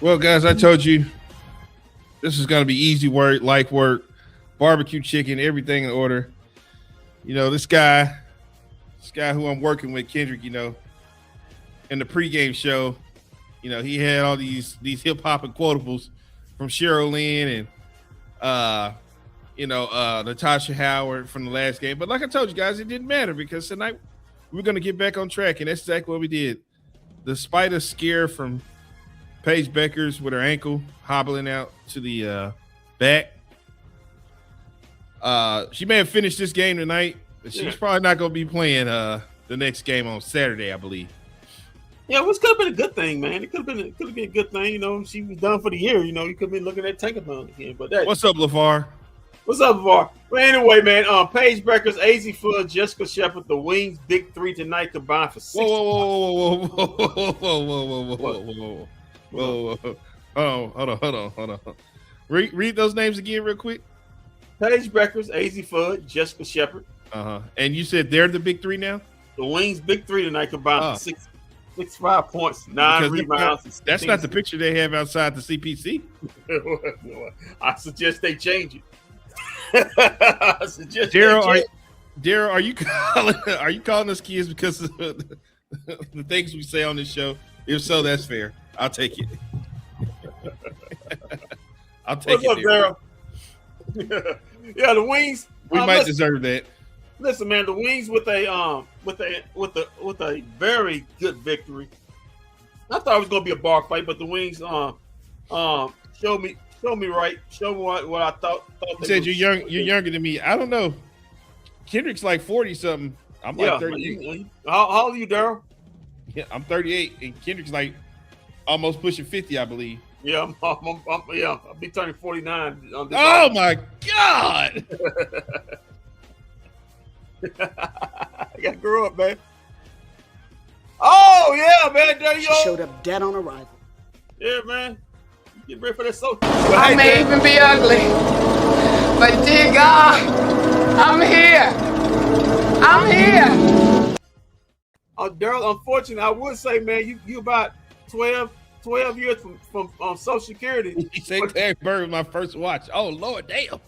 Well, guys, I told you this is going to be easy work, light work, barbecue chicken, everything in order. You know, this guy who I'm working with, Kendrick, you know, in the pregame show, you know, he had all these hip hop and quotables from Cheryl Lynn and Natasha Howard from the last game. But like I told you guys, it didn't matter because tonight we're going to get back on track, and that's exactly what we did. Despite a scare from Paige Beckers with her ankle hobbling out to the back, she may have finished this game tonight, but she's probably not going to be playing the next game on Saturday, I believe. Yeah, which could have been a good thing, man. It could have been a good thing. You know, she was done for the year. You know, you could be looking at Tankathon again. But that. What's up, LeVar? What's up, LeVar? Well, anyway, man. Paige Beckers, AZ Fudd, Jessica Shepard, the Wings, big three tonight combined for 60. Whoa. Hold on. Read those names again real quick. Paige Beckers, AZ Fudd, Jessica Shepard. And you said they're the big three now? The Wings, big three tonight combined for 65 points, 9 rebounds. That's not the picture they have outside the CPC. I suggest they change it. Daryl, are you calling us kids because of the things we say on this show? If so, that's fair. I'll take it. I'll take What's it. Up, Daryl? Yeah, the Wings. We might deserve that. Listen, man, the Wings with a very good victory. I thought it was gonna be a bar fight, but the Wings showed me right. Show me what I thought. You said you're younger than me. I don't know. Kendrick's like 40 something. I'm like 38. How old are you, Daryl? Yeah, I'm 38, and Kendrick's like almost pushing 50, I believe. Yeah, I'll be turning 49 on this. Oh my God! I gotta grow up, man. Oh yeah, man. There you go. Showed up dead on arrival. Yeah, man. Get ready for that social. I may even be ugly, but dear God, I'm here. I'm here. Daryl, unfortunately, I would say, man, you about 12 years from Social Security. He said Larry Bird was my first watch. Oh, Lord, damn.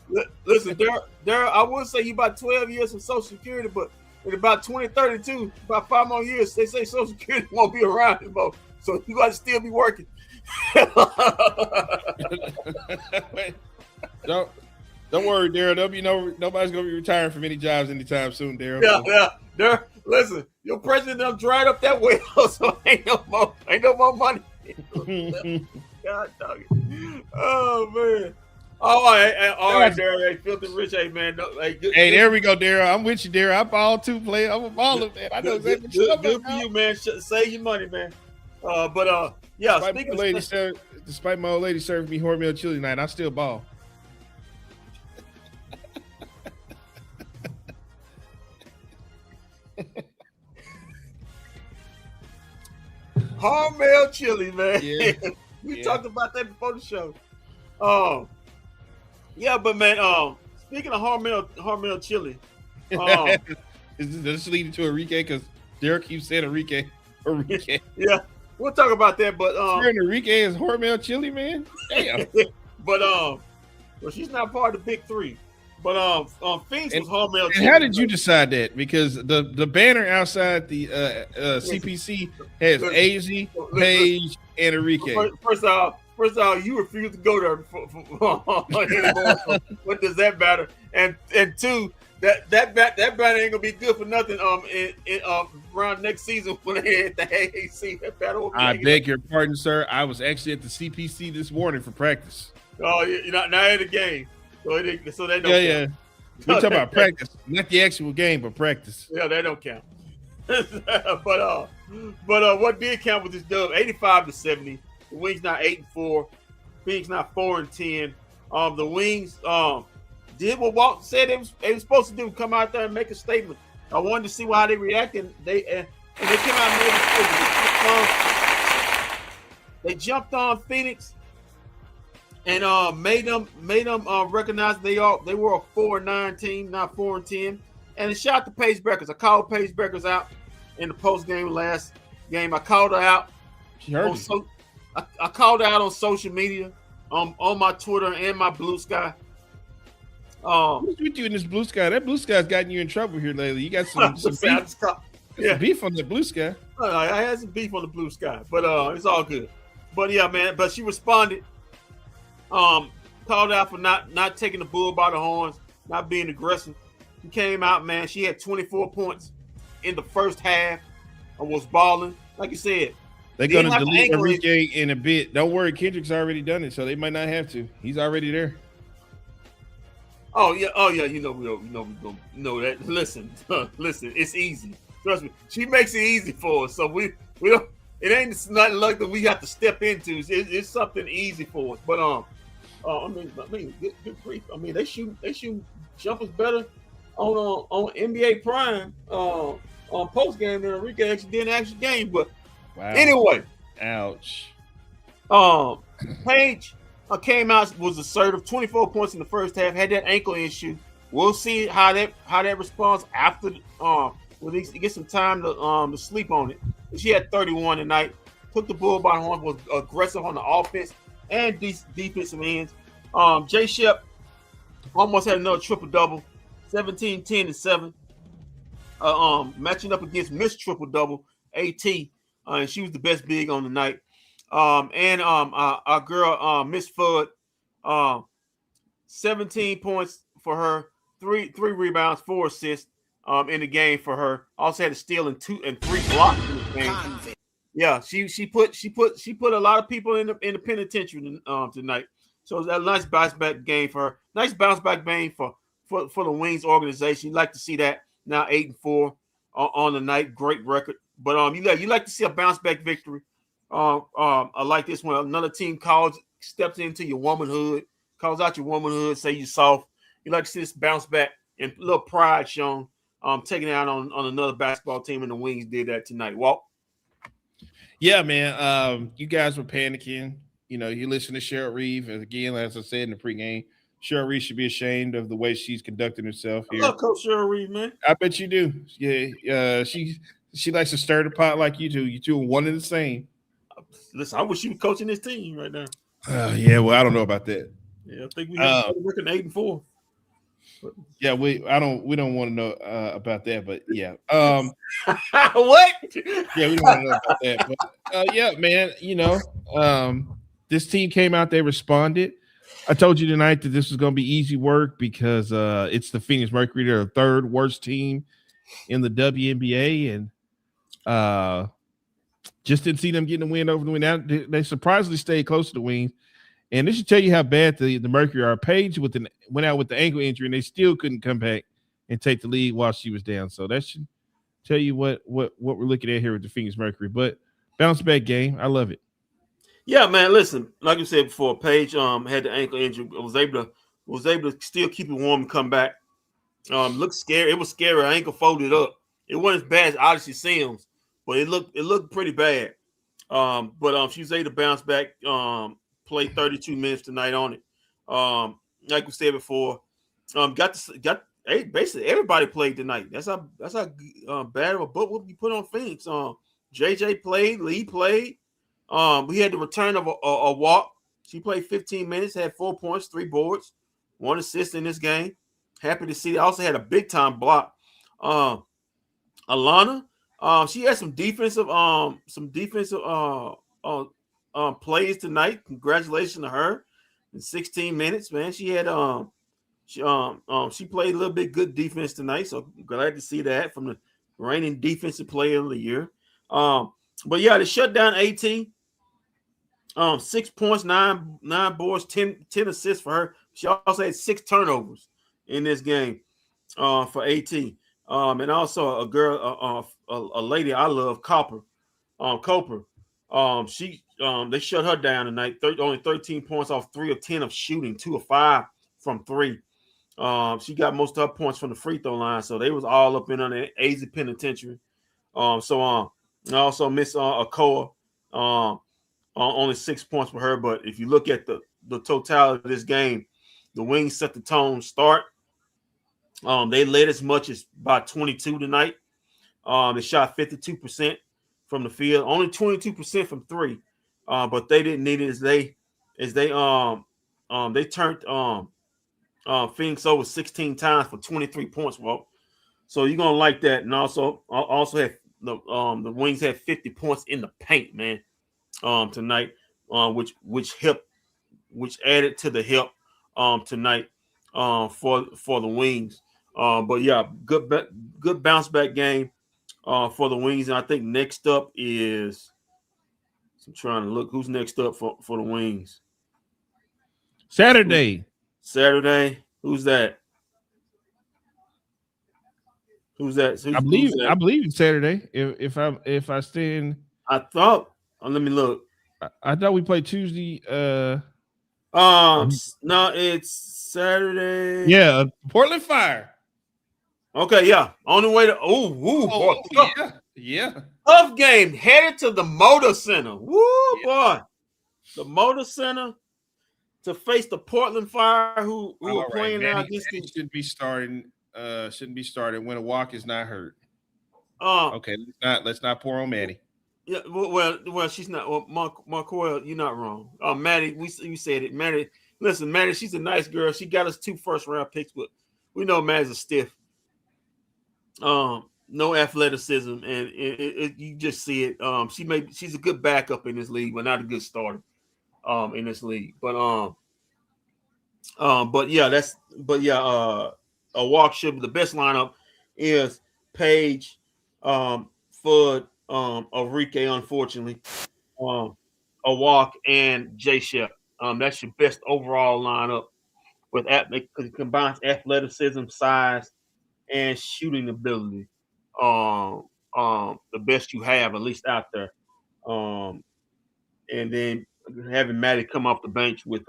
Listen, Daryl, I would say you about 12 years from Social Security, but in about 2032, about 5 more years, they say Social Security won't be around anymore. So you got to still be working. Don't worry, Daryl. Nobody's going to be retiring from any jobs anytime soon, Daryl. Yeah. Daryl, listen, your president done dried up that well, so ain't no more money. God dog it. Oh man. All right, Daryl. Hey, filthy rich, hey man. There we go, Daryl. I'm with you, Daryl. I ball too, player. I'm a baller, man. I know exactly good for you, man. Save your money, man. Yeah. Despite my old lady serving me hormeal chili tonight, I still ball. Hormel chili, man. Yeah. We talked about that before the show. Yeah, but man, speaking of Hormel chili, is this leading to Enrique? Because Derek keeps saying Enrique. Yeah, we'll talk about that. But Enrique is Hormel chili, man. Damn. But well, she's not part of the big three. But Phoenix was Hormel chili. And how did you decide that? Because the banner outside the CPC has AZ, Paige, and Enrique. First of all, you refuse to go there anymore. So what does that matter? And two, that banner ain't gonna be good for nothing. Around next season when they hit the AAC, that banner will be. I beg your pardon, sir. I was actually at the CPC this morning for practice. Oh, you're not at the game. So they don't. Yeah. We're talking about practice, not the actual game, but practice. Yeah, they don't count. but what did count with this dub? 85-70. The Wings not 8-4. Phoenix not 4-10. The Wings did what Walt said they was supposed to do: come out there and make a statement. I wanted to see how they reacted. They came out and made a statement. They jumped on Phoenix. And made them recognize they were a 4-9 team, not 4-10. And it shot to Paige Beckers. I called Paige Beckers out in the post game last game. I called her out. She heard I called out on social media, on my Twitter and my Blue Sky. What's with you in this Blue Sky? That Blue Sky's gotten you in trouble here lately. You got some beef. Some beef on that Blue Sky. I had some beef on the Blue Sky, but it's all good. But yeah, man. But she responded. Called out for not taking the bull by the horns, not being aggressive. She came out, man. She had 24 points in the first half and was balling. Like you said, they're going to delete Enrique in a bit. Don't worry, Kendrick's already done it, so they might not have to. He's already there. Oh yeah. You know that. Listen. It's easy. Trust me. She makes it easy for us, so we don't. It ain't nothing like that we have to step into. It's something easy for us. But I mean, good grief. I mean, they shoot jumpers better on NBA Prime on post game than Enrique actually did in actual game. But anyway, ouch. Paige came out, was assertive, 24 points in the first half, had that ankle issue. We'll see how that responds after when he gets some time to sleep on it. She had 31 tonight. Took the bull by the horn, was aggressive on the offense and defensive ends. Jay Shep almost had another triple-double, 17, 10, and 7. Matching up against Miss Triple-Double, AT, and she was the best big on the night. And our girl, Miss Fudd, 17 points for her, three rebounds, 4 assists in the game for her. Also had a steal and 3 blocks in the game. Yeah, she put a lot of people in the penitentiary tonight. So that nice bounce back game for her. Nice bounce back game for the Wings organization. You like to see that now 8-4 on the night. Great record. But you like to see a bounce back victory. I like this one. Another team steps into your womanhood, calls out your womanhood, say you're soft. You like to see this bounce back and a little pride shown. Taking it out on another basketball team, and the Wings did that tonight. Walt? Yeah, man. You guys were panicking. You know, you listen to Cheryl Reeve, and again, as I said in the pregame, Cheryl Reeve should be ashamed of the way she's conducting herself here. I love Coach Cheryl Reeve, man. I bet you do. Yeah, she likes to stir the pot like you do. You two are one and the same. Listen, I wish you were coaching this team right now. Yeah, well, I don't know about that. Yeah, I think we have a record 8-4. Yeah, we don't want to know about that, but yeah. What? Yeah, we don't want to know about that, but yeah, man. You know, this team came out, they responded. I told you tonight that this was going to be easy work because it's the Phoenix Mercury. They're the third worst team in the WNBA, and just didn't see them getting a win over the win. Now, they surprisingly stayed close to the Wings. And this should tell you how bad the Mercury are. Paige went out with the ankle injury, and they still couldn't come back and take the lead while she was down. So that should tell you what we're looking at here with the Phoenix Mercury. But bounce back game, I love it. Yeah, man. Listen, like you said before, Paige had the ankle injury, was able to still keep it warm and come back. Looked scary. It was scary. Her ankle folded up. It wasn't as bad as obviously seems, but it looked pretty bad. But she was able to bounce back. Played 32 minutes tonight on it. Like we said before, basically everybody played tonight. That's how bad of a butt whoop you put on Phoenix. JJ played, Lee played. We had the return of a walk. She played 15 minutes, had 4 points, 3 boards, 1 assist in this game. Happy to see that. Also had a big time block. Alana, she had some defensive plays tonight. Congratulations to her. In 16 minutes, man. She had she played a little bit good defense tonight. So glad to see that from the reigning defensive player of the year. But yeah, they shut down AT. 6 points, 9 boards, 10 assists for her. She also had 6 turnovers in this game for AT. And also a girl, a lady I love, Coper. They shut her down tonight. Only 13 points off 3 of 10 of shooting, 2 of 5 from 3. She got most of her points from the free throw line, so they was all up in on the AZ penitentiary. And also Miss Akoa, only 6 points for her. But if you look at the totality of this game, the Wings set the tone start. They led as much as by 22 tonight. They shot 52% from the field, only 22% from 3. But they didn't need it they turned Phoenix over 16 times for 23 points. Well, so you're gonna like that, and also had the Wings had 50 points in the paint, man, tonight, which added to the help tonight for the Wings. But yeah, good bounce back game for the Wings, and I think next up is I'm trying to look who's next up for the Wings. Saturday. Who's that? Who's that? I believe it's Saturday. If I stand, I thought. Let me look. I thought we played Tuesday. No, it's Saturday. Yeah, Portland Fire. Okay, yeah. On the way to boy, yeah. Tough game. Headed to the Motor Center. Woo, boy. The Motor Center to face the Portland Fire, who are playing now against the shouldn't be starting. When a walk is not hurt. Okay, let's not pour on Maddie. Yeah, well, she's not. Well, Marcoyle, you're not wrong. Maddie, you said it. Maddie, listen, Maddie, she's a nice girl. She got us 2 first-round picks, but we know Maddie's a stiff. No athleticism, and you just see it. She's a good backup in this league, but not a good starter. In this league, but a walk should be the best lineup is Page, Fudd, Enrique, unfortunately, a walk and J Shep. That's your best overall lineup because it combines athleticism, size, and shooting ability. The best you have, at least out there. And then having Maddie come off the bench with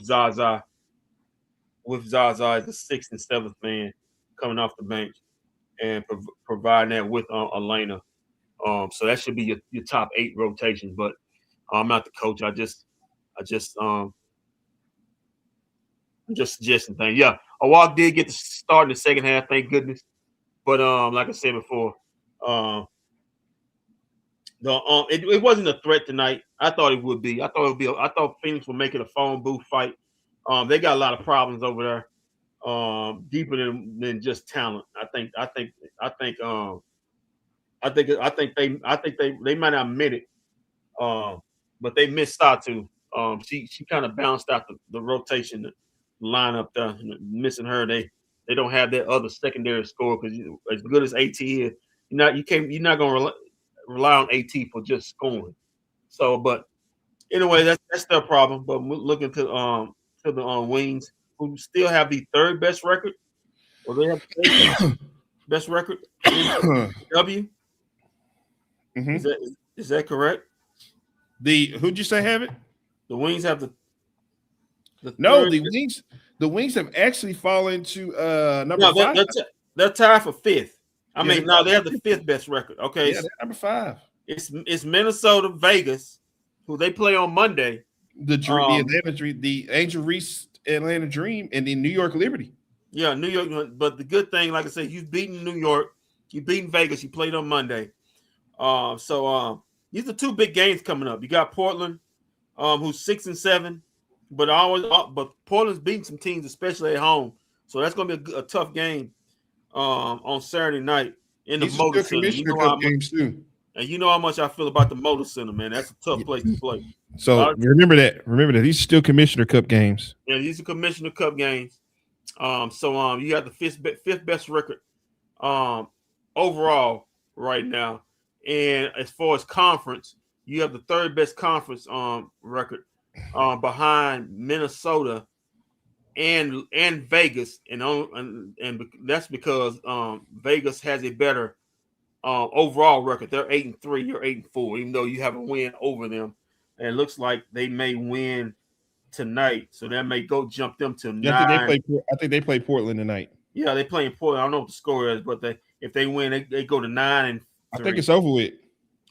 Zaza. With Zaza as the 6th and 7th man coming off the bench and providing that with Elena. So that should be your top 8 rotations. But I'm not the coach. I'm just suggesting things. Yeah, Awak did get to start in the second half, thank goodness. But like I said before, it wasn't a threat tonight. I thought it would be. I thought Phoenix would make it a phone booth fight. They got a lot of problems over there, deeper than just talent. I think they might not admit it, but they missed Statu. She kind of bounced out the rotation lineup there, missing her. They don't have that other secondary score because as good as AT is, you're not gonna rely on AT for just scoring. So, but anyway, that's their problem. But we're looking to the Wings, who still have the 3rd best record, or they have the best record in W. Mm-hmm. Is that correct? Who'd you say have it? The Wings have the the Wings have actually fallen to number 5. They're tied for 5th. They have the 5th best record. Okay, yeah, number 5. It's Minnesota, Vegas, who they play on Monday. The Angel Reese Atlanta Dream, and the New York Liberty. Yeah, New York. But the good thing, like I said, you've beaten New York, you've beaten Vegas, you played on Monday. So these are 2 big games coming up. You got Portland, who's 6 and 7, but Portland's beating some teams, especially at home. So that's going to be a tough game on Saturday night in the Motor Center. Games too. And you know how much I feel about the Motor Center, man. That's a tough place to play. So remember that. These are still Commissioner Cup games. Yeah, these are Commissioner Cup games. So you got the 5th best record overall right now. And as far as conference, you have the 3rd best conference record behind Minnesota and Vegas, and that's because Vegas has a better overall record. They're 8-3, you're 8-4, even though you have a win over them. And it looks like they may win tonight, so that may go jump them to 9. I think they play Portland tonight. Yeah, they play in Portland. I don't know what the score is, but if they win, they go to 9-3. I think it's over with.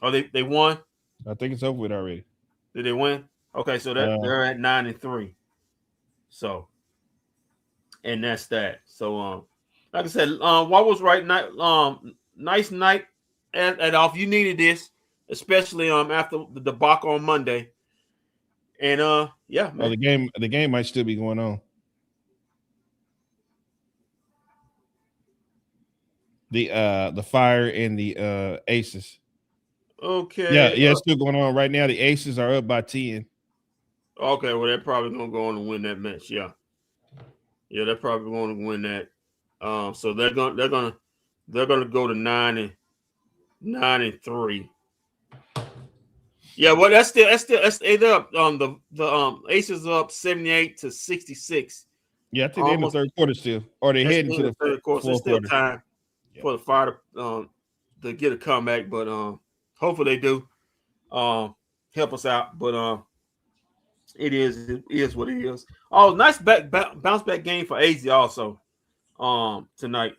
Oh, they won? I think it's over with already. Did they win? Okay, so they're at 9-3. So, and that's that. So, like I said, what was right night? Nice night at off. You needed this. especially after the debacle on Monday. And yeah, man. Oh, the game might still be going on. The Fire and the Aces. Yeah, Okay. it's still going on right now. The Aces are up by 10. Okay, well, they're probably gonna go on and win that match. Yeah, they're probably going to win that. So they're gonna go to 9-3. Yeah, well, that's eight up. The Aces are up 78-66. Yeah, I think they're in the Almost. third quarter still, or they That's heading to in the the third quarter. So there's fourth still quarter. time Yeah. for the Fire to get a comeback, but hopefully they do help us out. But it is what it is. Oh, nice bounce back game for AZ also tonight.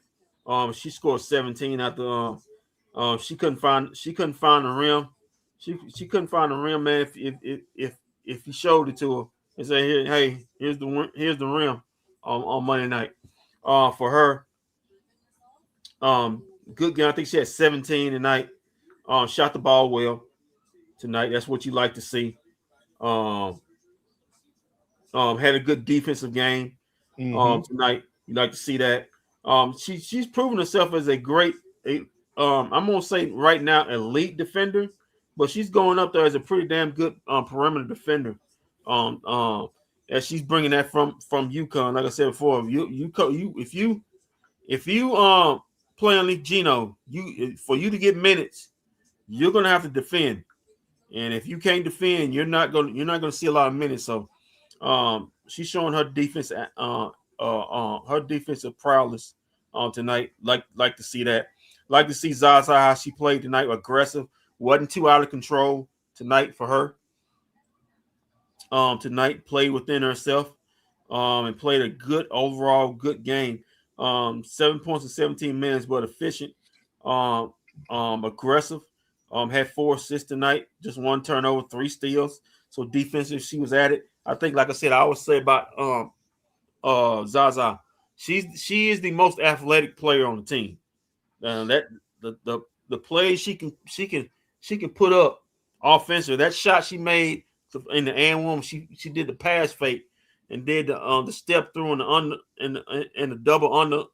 She scored 17 after she couldn't find the rim. She couldn't find the rim, man. If you showed it to her and say, "Here, hey, here's the rim on Monday night." For her, good game. I think she had 17 tonight. Shot the ball well tonight. That's what you like to see. Um, had a good defensive game tonight. You like to see that. She's proven herself as a great, I'm gonna say right now, elite defender, but she's going up there as a pretty damn good perimeter defender. As she's bringing that from UConn, like I said before, if you play on Gino, for you to get minutes, you're gonna have to defend. And if you can't defend, you're not gonna see a lot of minutes. So she's showing her defense her defensive prowess tonight. Like to see that. Like to see Zaza how she played tonight, aggressive, wasn't too out of control tonight for her. Tonight played within herself and played a good overall good game. 7 points in 17 minutes, but efficient, aggressive. Had 4 assists tonight, just 1 turnover, 3 steals. So defensive, she was at it. I think, like I said, I always say about Zaza, she is the most athletic player on the team. That the plays she can put up offensive. That shot she made in the and one, she did the pass fake and did the step through and the under and the double on the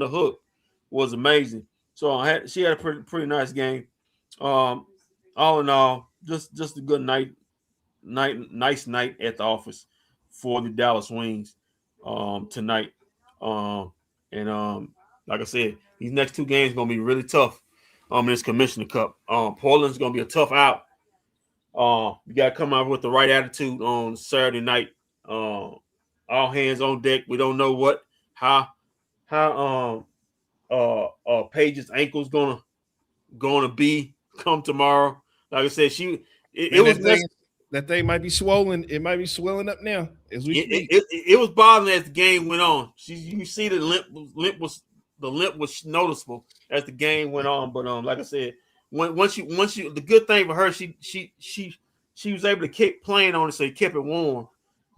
hook was amazing. So she had a pretty nice game. All in all, just a good nice night at the office for the Dallas Wings tonight. And like I said, these next 2 games gonna be really tough. In this Commissioner Cup, Portland's gonna be a tough out. You gotta come out with the right attitude on Saturday night. All hands on deck. We don't know how Paige's ankle's gonna be come tomorrow. Like I said, it was that thing might be swollen. It might be swelling up now as we speak. It was bothering as the game went on. You see the limp was noticeable as the game went on. But like I said, once you the good thing for her, she was able to keep playing on it, so he kept it warm.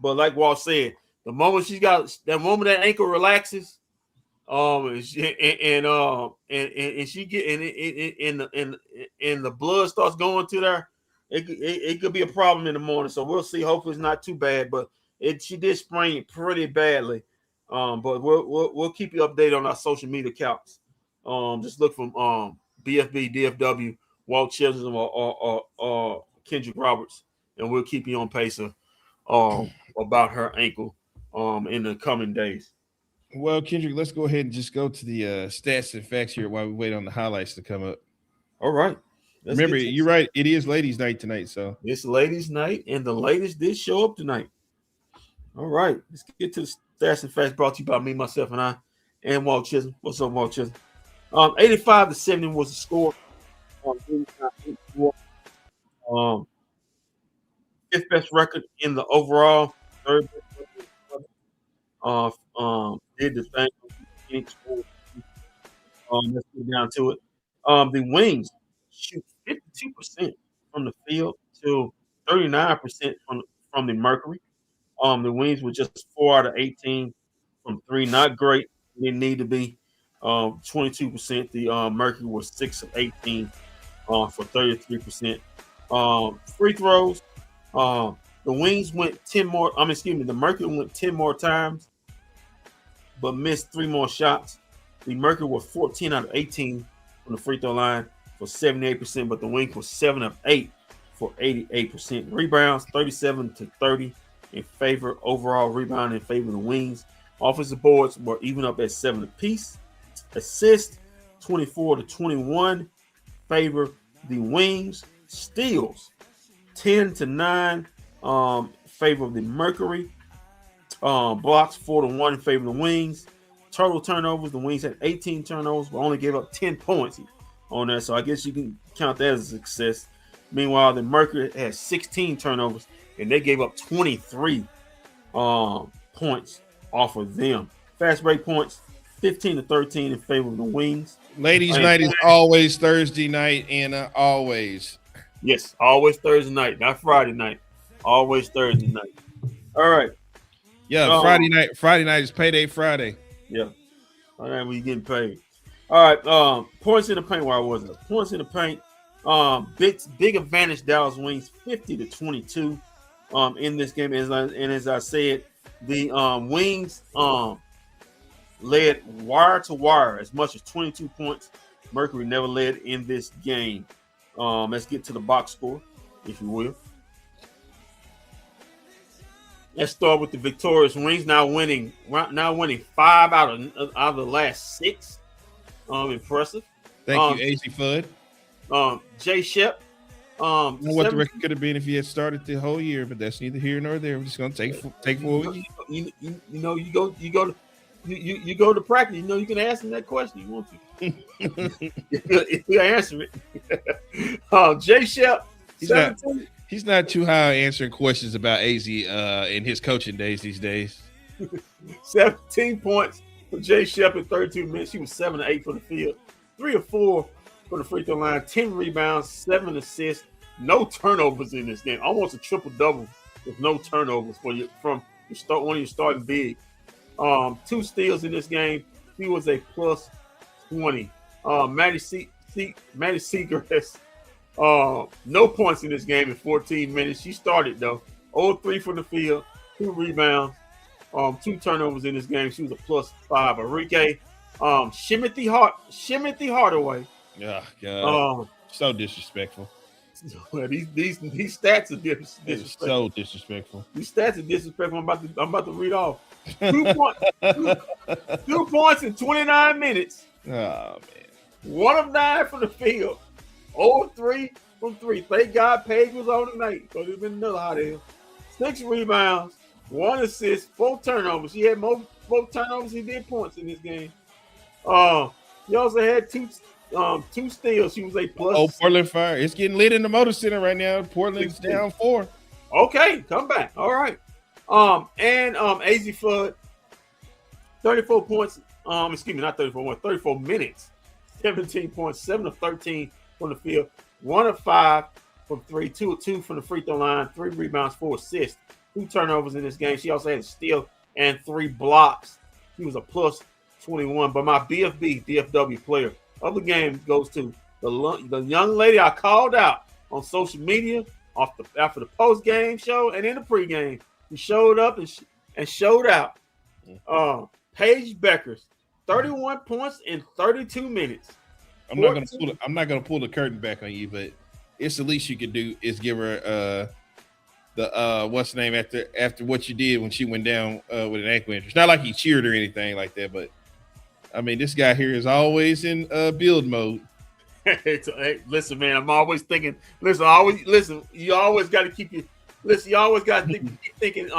But like Walt said, the moment that ankle relaxes, and she get and the blood starts going to there, it could be a problem in the morning. So we'll see. Hopefully it's not too bad, but she did sprain it pretty badly. But we'll keep you updated on our social media accounts. Just look from bFb, DFW, Walt Children, or Kendrick Roberts, and we'll keep you on pace about her ankle in the coming days. Well, Kendrick, let's go ahead and just go to the stats and facts here while we wait on the highlights to come up. All right. Remember, you're right. It is ladies' night tonight, so it's ladies' night, and the ladies did show up tonight. All right, let's get to the stats and facts brought to you by me, myself, and I, and Walt Chisholm. What's up, Walt Chisholm? 85-70 was the score. 5th best record in the overall. 3rd best record. Did the thing. Let's get down to it. The Wings shoot 52% from the field to 39% from the Mercury. The Wings were just 4 out of 18 from 3, not great. They need to be 22%. The Mercury was 6 of 18 for 33%. Free throws. The Wings went 10 more. The Mercury went 10 more times, but missed 3 more shots. The Mercury was 14 out of 18 from the free throw line for 78%, but the Wings was 7 of 8 for 88%. Rebounds 37-30 in favor overall rebound in favor of the Wings. Offensive boards were even up at 7 apiece. Assists 24-21 favor the Wings. Steals 10-9 favor of the Mercury. Blocks 4-1 in favor of the Wings. Total turnovers, the Wings had 18 turnovers, but only gave up 10 points on that. So I guess you can count that as a success. Meanwhile, the Mercury had 16 turnovers, and they gave up 23 points off of them. Fast break points 15-13 in favor of the Wings. Ladies' night is always Thursday night, Anna. Always. Yes, always Thursday night, not Friday night. Always Thursday night. All right. Yeah, Friday night. Friday night is payday Friday. Yeah. All right, when you getting paid. All right. Points in the paint. Where was it? Points in the paint. Big advantage. Dallas Wings 50-22. In this game, as I said, the Wings led wire to wire as much as 22 points. Mercury never led in this game. Let's get to the box score, if you will. Let's start with the victorious Wings, now winning 5 out of the last 6. Impressive. Thank you, AC Fudd. Jay Shep. I don't know what the record could have been if he had started the whole year, but that's neither here nor there. We're just gonna take 4 weeks. You go to practice. You can ask him that question you want to. If you answer it. Jay Shep. He's not too high answering questions about AZ in his coaching days these days. 17 points for Jay Shep in 32 minutes. He was 7 of 8 for the field, 3 of 4 for the free throw line, 10 rebounds, 7 assists, no turnovers in this game. Almost a triple double with no turnovers from one of your starting big. 2 steals in this game. He was a plus 20. Maddie Seagrass. No points in this game in 14 minutes. She started though. 0-3 from the field, 2 rebounds, 2 turnovers in this game. She was a plus 5. Enrique, Shimothy Hardaway. Oh God, so disrespectful. These stats are disrespectful. So disrespectful. These stats are disrespectful. I'm about to read off. 2 points in 29 minutes. Oh man. 1 of 9 from the field. 0-3 from 3. Thank God Paige was on tonight, because it's been another hot air. 6 rebounds, 1 assist, 4 turnovers. She had more turnovers than he did points in this game. He also had 2 steals. She was a plus. Oh, Portland Fire. It's getting lit in the Motor Center right now. Portland's down 4. Okay, come back. All right. And AZ Fudd, 34 points. Excuse me, not 34 points, 34 minutes. 17 points, 7 of 13 from the field, 1 of 5 from 3, 2 of 2 from the free throw line, 3 rebounds, 4 assists, 2 turnovers in this game. She also had a steal and 3 blocks. She was a plus 21. But my DFW player of the game goes to the young lady I called out on social media after the post game show and in the pregame. She showed up and showed out. Paige Beckers, 31 points in 32 minutes. I'm not gonna pull the curtain back on you, but it's the least you could do is give her the what's the name after what you did when she went down with an ankle injury. It's not like he cheered or anything like that, but I mean, this guy here is always in build mode. Hey, listen, man, I'm always thinking. Listen. You always got to keep your. Listen, you always got to keep thinking.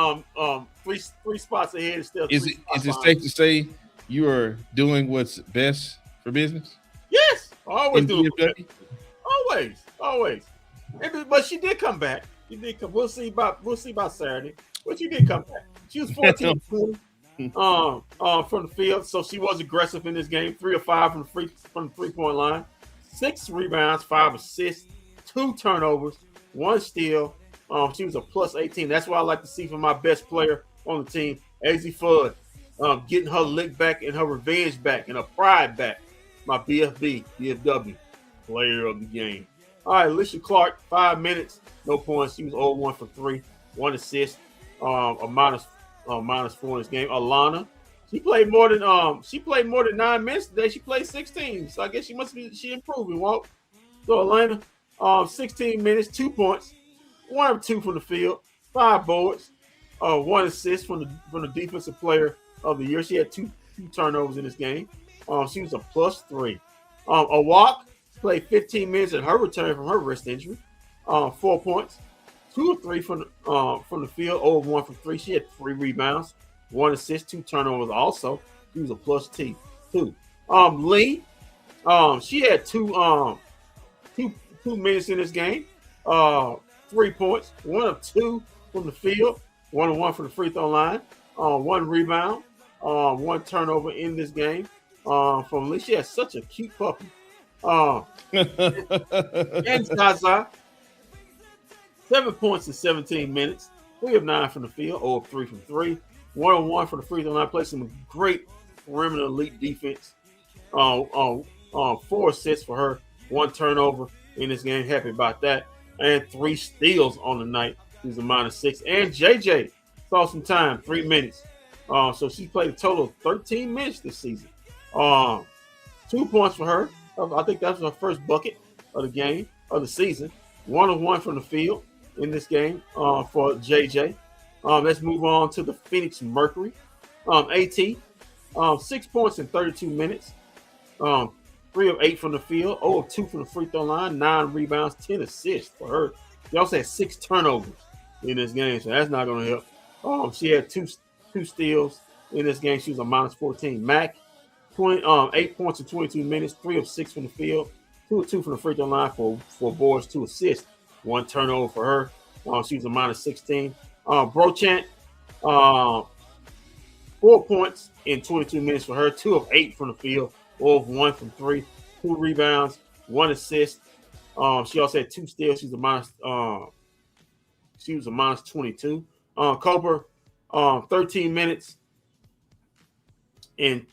Three spots ahead instead. Is it safe to say you are doing what's best for business? Yes, always do it. Always. But she did come back. She did come. We'll see about Saturday. But she did come back. She was 14 from the field, so she was aggressive in this game. 3 of 5 from the 3-point line, 6 rebounds, 5 assists, 2 turnovers, 1 steal. She was a plus 18. That's what I like to see from my best player on the team, AZ Fudd, getting her lick back and her revenge back and her pride back. My BFB, BFW, player of the game. All right, Alicia Clark, 5 minutes, no points. She was 0-1 for 3, 1 assist, a minus 4 in this game. Alana, she played more than 9 minutes today. She played 16, so I guess she improving. Walt. So Alana, 16 minutes, 2 points, 1 of 2 from the field, 5 boards, 1 assist from the defensive player of the year. She had two turnovers in this game. She was a +3. A walk. Played 15 minutes at her return from her wrist injury. 4 points, 2 of 3 from the field, 0-1 for 3. She had 3 rebounds, 1 assist, 2 turnovers. Also, she was a +2. Lee, she had 2 minutes in this game. 3 points, 1 of 2 from the field, 1 of 1 from the free throw line. 1 rebound, 1 turnover in this game. From Lee, she had such a cute puppy. And Zaza, 7 points in 17 minutes, 3 of 9 from the field, 0 of 3 from 3, 1 of 1 for the free throw line. Played some great perimeter elite defense. 4 assists for her, 1 turnover in this game. Happy about that. And 3 steals on the night. She's a -6. And JJ saw some time, 3 minutes. So she played a total of 13 minutes this season. 2 points for her. I think that was her first bucket of the game, of the season. 1 of 1 from the field in this game for JJ. Let's move on to the Phoenix Mercury. AT, 6 points in 32 minutes. 3 of 8 from the field, 0 of 2 from the free throw line, 9 rebounds, 10 assists for her. She also had 6 turnovers in this game, so that's not going to help. She had two steals in this game. She was a -14. Mac, 8 points in 22 minutes, 3 of 6 from the field, 2 of 2 from the free throw line for boards, 2 assists, 1 turnover for her. She was a -16. Brochant, 4 points in 22 minutes for her, 2 of 8 from the field, 0 of 1 from 3, 2 rebounds, 1 assist. She also had 2 steals. She was a -22. Cooper, 13 minutes and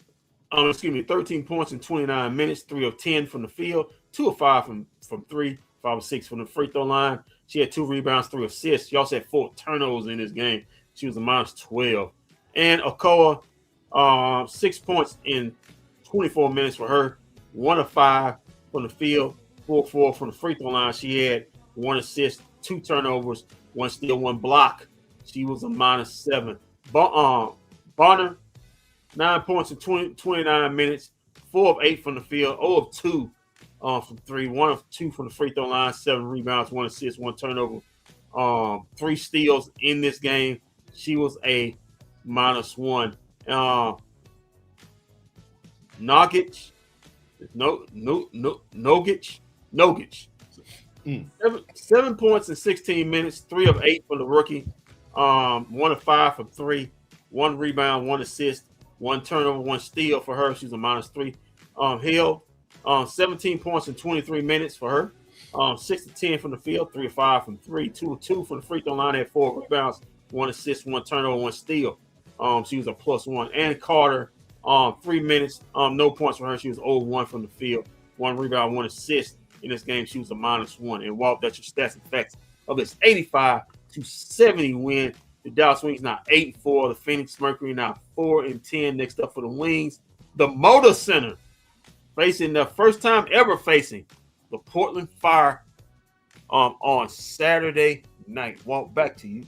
13 points in 29 minutes, 3 of 10 from the field, 2 of 5 from 3, 5 of 6 from the free throw line. She had 2 rebounds, 3 assists. She also had 4 turnovers in this game. She was a -12. And Okoa, 6 points in 24 minutes for her, 1 of 5 from the field, 4 of 4 from the free throw line. She had 1 assist, 2 turnovers, 1 steal, 1 block. She was a -7. Bonner, 9 points in 29 minutes, 4 of 8 from the field, 0 of 2 from 3, 1 of 2 from the free throw line, 7 rebounds, 1 assist, 1 turnover, 3 steals in this game. She was a -1. Nogic. 7 points in 16 minutes, 3 of 8 for the rookie, 1 of 5 from 3, 1 rebound, 1 assist, 1 turnover, 1 steal for her. She's a -3. Hill, 17 points in 23 minutes for her, 6 of 10 from the field, 3 of 5 from 3, 2 of 2 from the free throw line, had 4 rebounds, 1 assist, 1 turnover, 1 steal. She was a +1. And Carter, 3 minutes, no points for her. She was 0-1 from the field, 1 rebound, 1 assist in this game. She was a -1. And Walt, that's your stats and facts of this 85-70 win. The Dallas Wings now 8-4. The Phoenix Mercury now 4-10. Next up for the Wings, the Motor Center facing the first time ever facing the Portland Fire on Saturday night. Walt, back to you.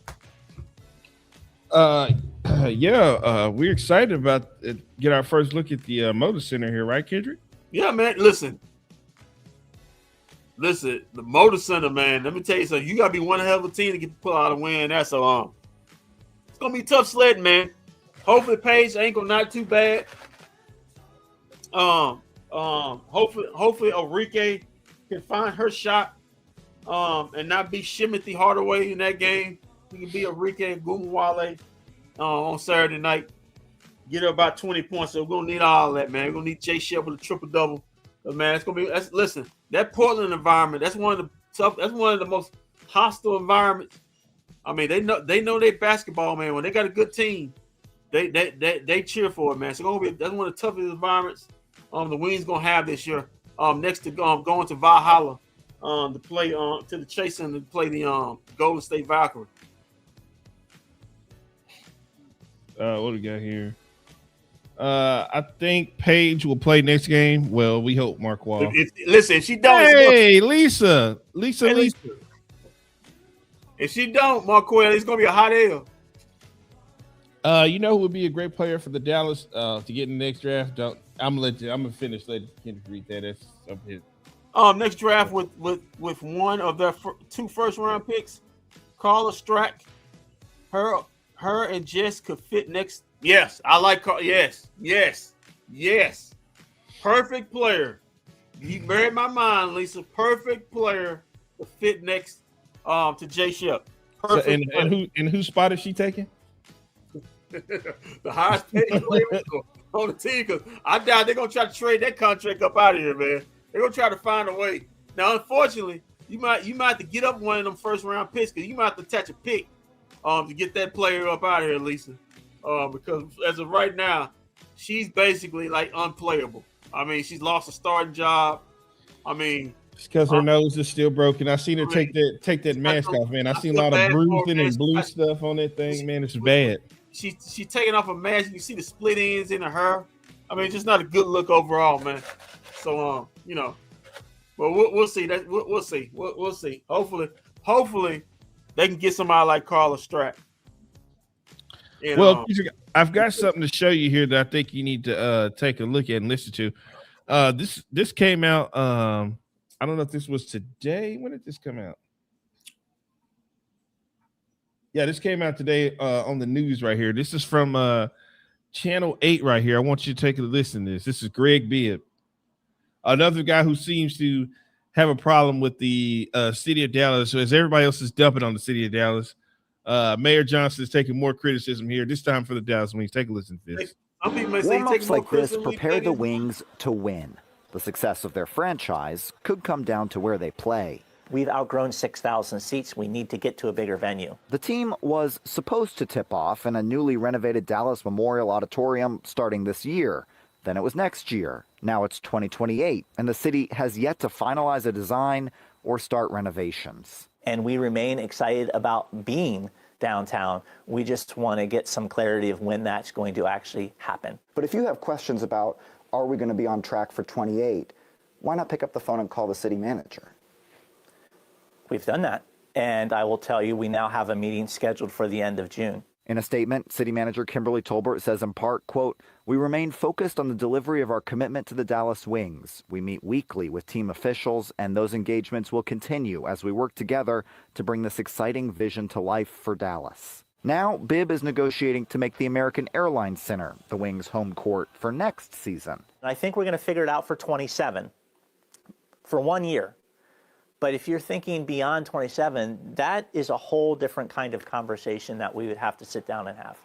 We're excited about it. Get our first look at the Motor Center here, right, Kendrick? Yeah, man. Listen, the Motor Center, man. Let me tell you something. You gotta be one hell of a team to get to pull out a win. That's it's gonna be tough sledding, man. Hopefully, Paige ain't not too bad. Hopefully, Enrique can find her shot, and not be Shimothy Hardaway in that game. He can be Enrique Gumawale on Saturday night. Get her about 20 points. So we're gonna need all that, man. We're gonna need Jay Shep with a triple-double. But man, it's gonna be. Listen, that Portland environment. That's one of the most hostile environments. I mean, they know their basketball, man. When they got a good team, they cheer for it, man. So that's one of the toughest environments the Wings gonna have this year. Next to going to Valhalla to play to the Chasing to play the Golden State Valkyrie. What do we got here? I think Paige will play next game. Well, we hope Mark Wall. Listen, if she don't. Hey, Lisa. If she don't, Marquel, it's gonna be a hot L. You know who would be a great player for the Dallas to get in the next draft? I'm gonna finish. Let Kendrick read that. That's up here. Next draft with one of their two first round picks, Carla Strack. Her and Jess could fit next. Yes, I like Carl. Yes. Perfect player. You read my mind, Lisa. Perfect player to fit next to Jay Shep. Perfect. So, and whose spot is she taking? The highest paid player on the team, because I doubt they're gonna try to trade that contract up out of here, man. They're gonna try to find a way. Now, unfortunately, you might have to get up one of them first round picks, because you might have to attach a pick to get that player up out of here, Lisa. Because as of right now, she's basically like unplayable. I mean, she's lost a starting job. I mean, it's because her nose is still broken. I seen her take that mask off, man. I seen a lot of bruising and blue stuff on that thing, man. It's bad. She's taking off a mask. You see the split ends in her. I mean, just not a good look overall, man. So, but we'll see. We'll see. We'll see. Hopefully, they can get somebody like Carla Strack. And, well, I've got something to show you here that I think you need to take a look at and listen to. This came out. I don't know if this was today. When did this come out? Yeah, this came out today on the news right here. This is from Channel 8 right here. I want you to take a listen to this. This is Greg Bibb, another guy who seems to have a problem with the city of Dallas. So as everybody else is dumping on the city of Dallas, Mayor Johnson is taking more criticism here, this time for the Dallas Wings. Take a listen to this. Warm-ups like this prepare the Wings to win. The success of their franchise could come down to where they play. We've outgrown 6,000 seats. We need to get to a bigger venue. The team was supposed to tip off in a newly renovated Dallas Memorial Auditorium starting this year. Then it was next year. Now it's 2028, and the city has yet to finalize a design or start renovations. And we remain excited about being downtown. We just want to get some clarity of when that's going to actually happen. But if you have questions about, are we going to be on track for 28, why not pick up the phone and call the city manager? We've done that, and I will tell you, we now have a meeting scheduled for the end of June. In a statement, City Manager Kimberly Tolbert says in part, quote, "We remain focused on the delivery of our commitment to the Dallas Wings. We meet weekly with team officials, and those engagements will continue as we work together to bring this exciting vision to life for Dallas." Now, Bibb is negotiating to make the American Airlines Center the Wings' home court for next season. I think we're going to figure it out for 27, for 1 year. But if you're thinking beyond 27, that is a whole different kind of conversation that we would have to sit down and have.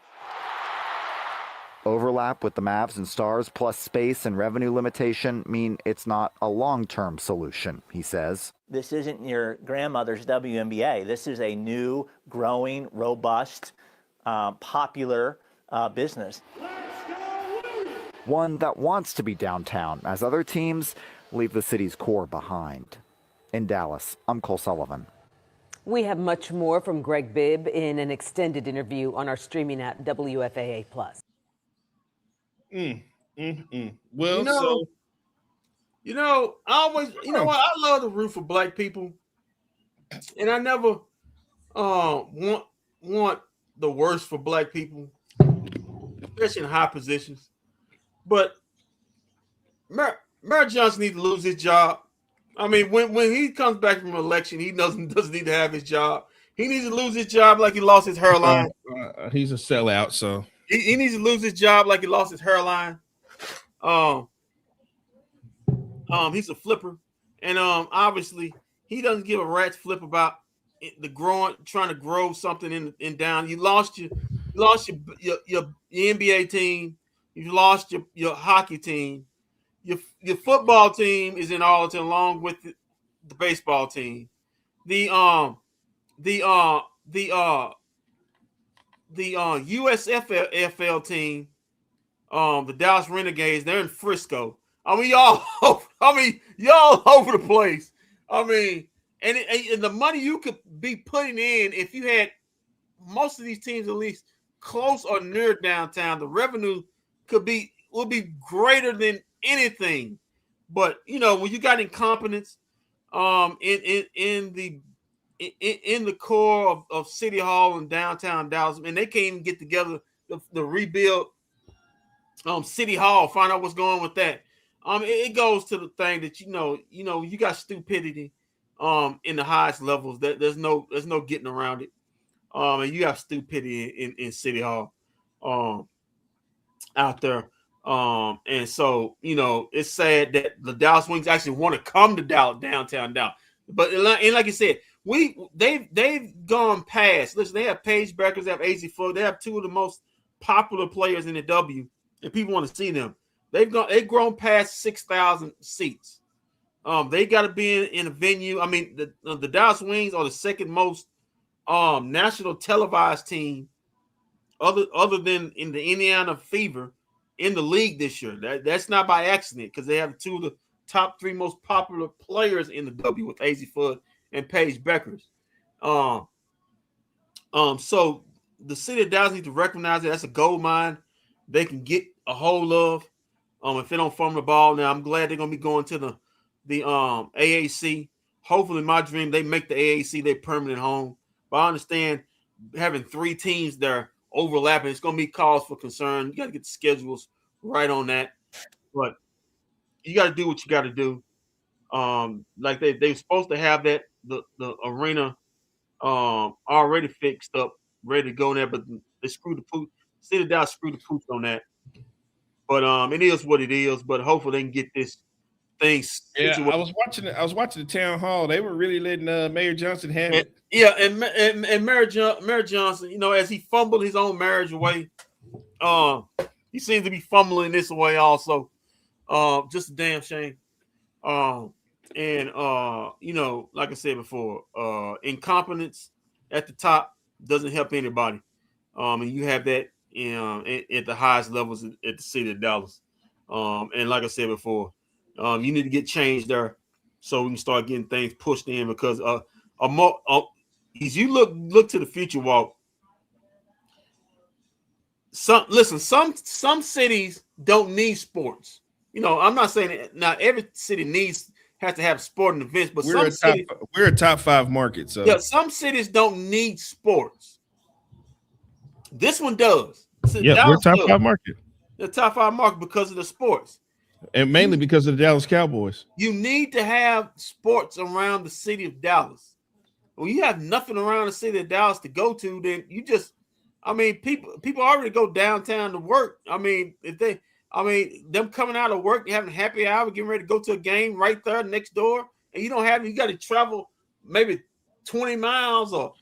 Overlap with the Mavs and Stars plus space and revenue limitation mean it's not a long-term solution, he says. This isn't your grandmother's WNBA. This is a new, growing, robust, popular business. One that wants to be downtown as other teams leave the city's core behind. In Dallas, I'm Cole Sullivan. We have much more from Greg Bibb in an extended interview on our streaming app, WFAA+. Well, I always, what? I love to root for black people, and I never want the worst for black people, especially in high positions. But Mayor Johnson needs to lose his job. I mean, when he comes back from an election, he doesn't need to have his job. He needs to lose his job like he lost his hairline. He's a sellout, so he needs to lose his job like he lost his hairline. He's a flipper, and obviously he doesn't give a rat's flip about trying to grow something in down. You lost your NBA team. You lost your hockey team. Your football team is in Arlington along with the baseball team. The USFL team, the Dallas Renegades, they're in Frisco. Y'all over the place. and the money you could be putting in if you had most of these teams at least close or near downtown, the revenue will be greater than anything. But when you got incompetence in the core of City Hall and downtown Dallas, and they can't even get together to rebuild City Hall, find out what's going on with that. It goes to the thing that you got stupidity in the highest levels. That there's no getting around it. And you have stupidity in City Hall out there. And so it's sad that the Dallas Wings actually want to come to downtown Dallas. But like you said, they've gone past. Listen, they have Paige Beckers, they have AZ Fuller, they have two of the most popular players in the W, and people want to see them. They've grown past 6,000 seats. They got to be in a venue. I mean, the Dallas Wings are the second most national televised team, other than in the Indiana Fever, in the league this year. That's not by accident, because they have two of the top three most popular players in the W with AZ Fudd and Paige Beckers. So the city of Dallas needs to recognize that that's a gold mine they can get a hold of. If they don't fumble the ball. Now I'm glad they're gonna be going to the AAC. Hopefully, my dream, they make the AAC their permanent home. But I understand having three teams there overlapping, it's gonna be cause for concern. You got to get the schedules right on that. But you got to do what you got to do. Like they're supposed to have the arena already fixed up, ready to go in there, but they screwed the pooch. City of Dallas screwed the pooch on that. But it is what it is. But hopefully they can get this thing situated. Yeah, I was watching the town hall. They were really letting Mayor Johnson have it. Yeah, and Mayor Johnson, as he fumbled his own marriage away, he seems to be fumbling this away also. Just a damn shame. And like I said before, incompetence at the top doesn't help anybody. And you have that at the highest levels at the city of Dallas. And like I said before, you need to get change there so we can start getting things pushed in, because as you look to the future, Walt, some cities don't need sports. I'm not saying that not every city has to have sporting events, but we're a top 5 market. So some cities don't need sports. This one does. Yeah, we're top 5 market. The top 5 market because of the sports. And mainly because of the Dallas Cowboys. You need to have sports around the city of Dallas. When you have nothing around the city of Dallas to go to, then people already go downtown to work. Them coming out of work, having happy hour, getting ready to go to a game right there next door, and you got to travel maybe 20 miles or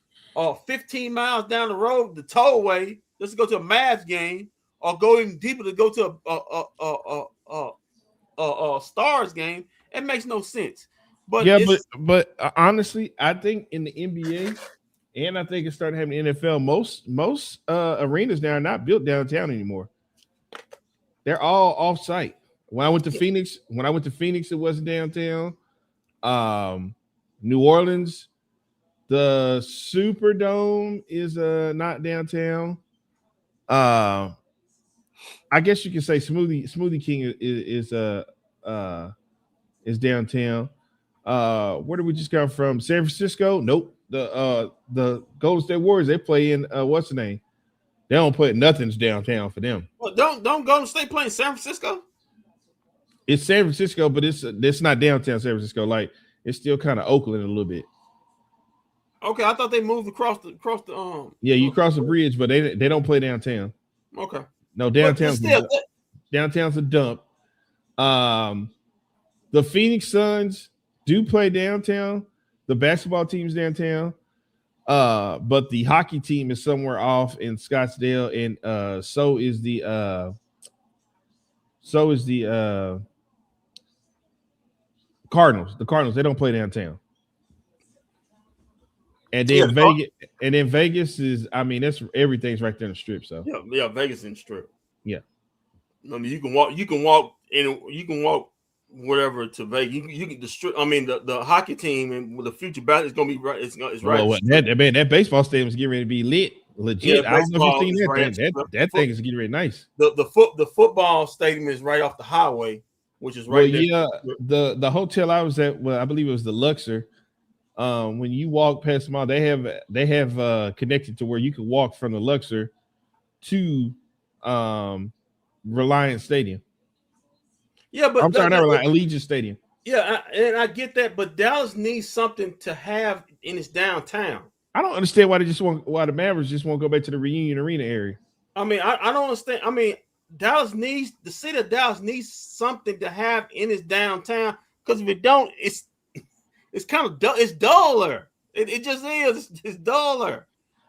15 miles down the road, the tollway, just to go to a Mavs game, or go even deeper to go to a Stars game. It makes no sense. But honestly, I think in the NBA, and I think it's starting to happen in the NFL, most arenas now are not built downtown anymore. They're all off-site. When I went to Phoenix, it wasn't downtown. New Orleans, the Superdome is not downtown. I guess you could say Smoothie King is downtown. Where did we just come from? San Francisco? Nope. The Golden State Warriors, they play in what's the name? They don't put nothing's downtown for them. Well, don't Golden State play in San Francisco? It's San Francisco, but it's not downtown San Francisco. Like, it's still kind of Oakland a little bit. Okay, I thought they moved across the Yeah, you cross the bridge, but they don't play downtown. Okay. No, downtown's a dump. The Phoenix Suns do play downtown. The basketball team's downtown. But the hockey team is somewhere off in Scottsdale, and so is the Cardinals. The Cardinals, they don't play downtown. And then Vegas is, that's everything's right there in the strip. So yeah, Vegas in the strip. Yeah. I mean, you can walk whatever to Vegas. You can destroy. I mean, the hockey team and the future battle is going to be right. It's right. Well, that baseball stadium is getting ready to be lit, legit. Yeah, I don't know if you've seen that. right That thing is getting ready nice. The football stadium is right off the highway, which is right there. Yeah, the hotel I was at, well, I believe it was the Luxor. When you walk past them all, they have connected to where you can walk from the Luxor to Reliance Stadium. Yeah, but I'm sorry, not Reliance, Allegiant Stadium. Yeah, and I get that, but Dallas needs something to have in its downtown. I don't understand why the Mavericks just won't go back to the Reunion Arena area. I mean, I don't understand. I mean, the city of Dallas needs something to have in its downtown, because if it don't, it's kind of it's duller. It just is. It's duller.